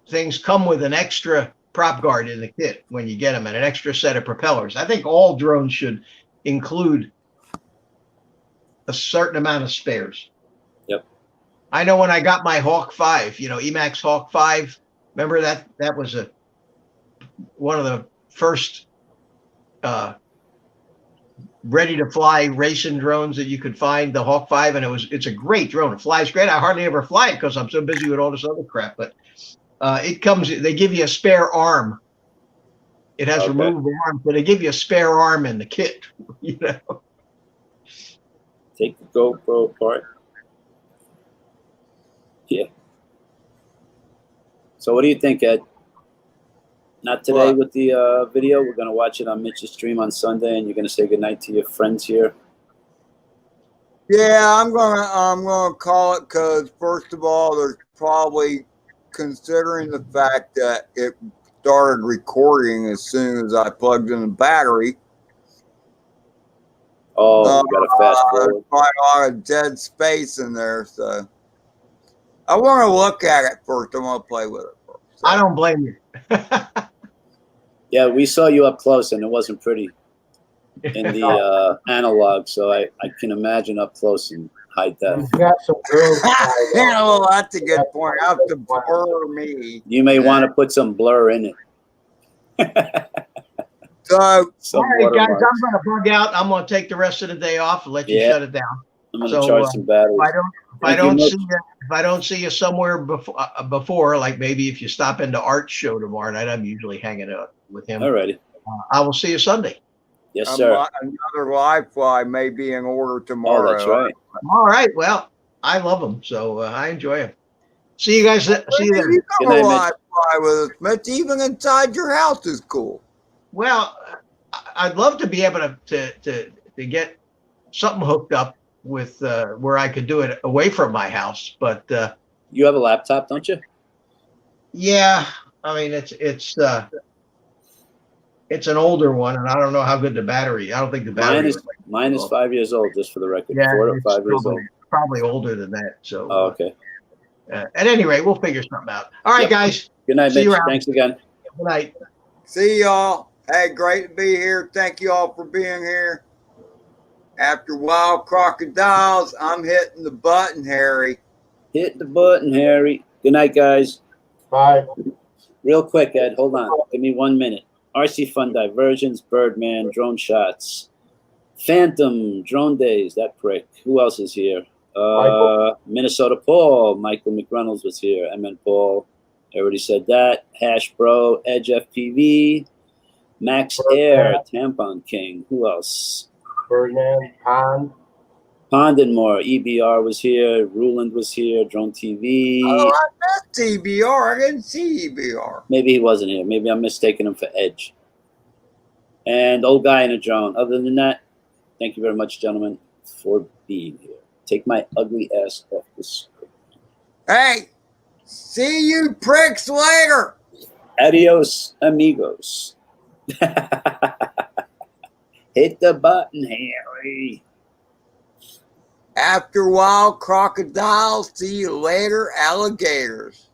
things come with an extra prop guard in the kit when you get them, and an extra set of propellers. I think all drones should include a certain amount of spares.
Yep.
I know when I got my Hawk 5, Emax Hawk 5, remember that was one of the first ready to fly racing drones that you could find, the Hawk 5, and it's a great drone. It flies great. I hardly ever fly it because I'm so busy with all this other crap, but they give you a spare arm. It has
Okay.
removable arms, but they give you a spare arm in the kit,
Take the GoPro apart. Yeah. So what do you think, Ed? Not today
What?
with the video. We're going to watch it on Mitch's stream on Sunday, and you're going to say goodnight to your friends here.
Yeah, I'm gonna call it, because first of all, there's probably, considering the fact that it started recording as soon as I plugged in the battery.
Oh, we got to fast forward.
Quite a lot of dead space in there, so I want to look at it first. I want to play with it first. So.
I don't blame you.
Yeah, we saw you up close, and it wasn't pretty in the analog, so I can imagine up close and high def.
He's got some girls.
Yeah, well, that's a good point. I have to blur me.
You may want to put some blur in it.
So,
Some
All right, guys,
watermarks.
I'm going to bug out. I'm going to take the rest of the day off and let you
Yeah.
shut it down.
I'm going to
So,
charge some batteries.
If I
Thank you,
don't
Mitch.
see you, if I don't see you somewhere before, like maybe if you stop into Art's show tomorrow night, I'm usually hanging out with him.
Alrighty.
I will see you Sunday.
Yes, sir.
another live fly may be in order tomorrow.
Oh, that's right.
All right. Well, I love them, so I enjoy them. See you guys. See you there.
You
Good
come
night,
a
Mitch.
live fly with us, Mitch. Even inside your house is cool.
Well, I'd love to be able to get something hooked up with where I could do it away from my house. But
You have a laptop, don't you?
yeah, I mean it's an older one, and I don't know how good the battery. I don't think the battery.
Mine is 5 years old, just for the record.
Yeah,
4 or
it's
5 years old.
probably older than that. So
Oh, okay.
at any rate, we'll figure something out. All right,
Yep.
guys.
Good night,
See you
Mitch.
around.
Thanks again.
Good night.
See y'all. Hey, great to be here. Thank you all for being here. After Wild Crocodiles, I'm hitting the button, Harry.
Hit the button, Harry. Good night, guys.
Bye.
Real quick, Ed. Hold on. Give me 1 minute. RC Fun Diversions, Birdman, Drone Shots, Phantom, Drone Daze, that prick. Who else is here? Minnesota Paul, Michael McReynolds was here. MN Paul, I already said that. Hash Bro, Edge FPV, Max Air, Tampon King. Who else?
Birdman, Pond.
Pond and more. EBR was here. Ruland was here. Drone TV.
Oh, I missed EBR. I didn't see EBR.
Maybe he wasn't here. Maybe I'm mistaking him for Edge. And old guy in a drone. Other than that, thank you very much, gentlemen, for being here. Take my ugly ass off the screen.
Hey, see you pricks later.
Adios, amigos. Hit the button, Harry.
After Wild Crocodiles, see you later, alligators.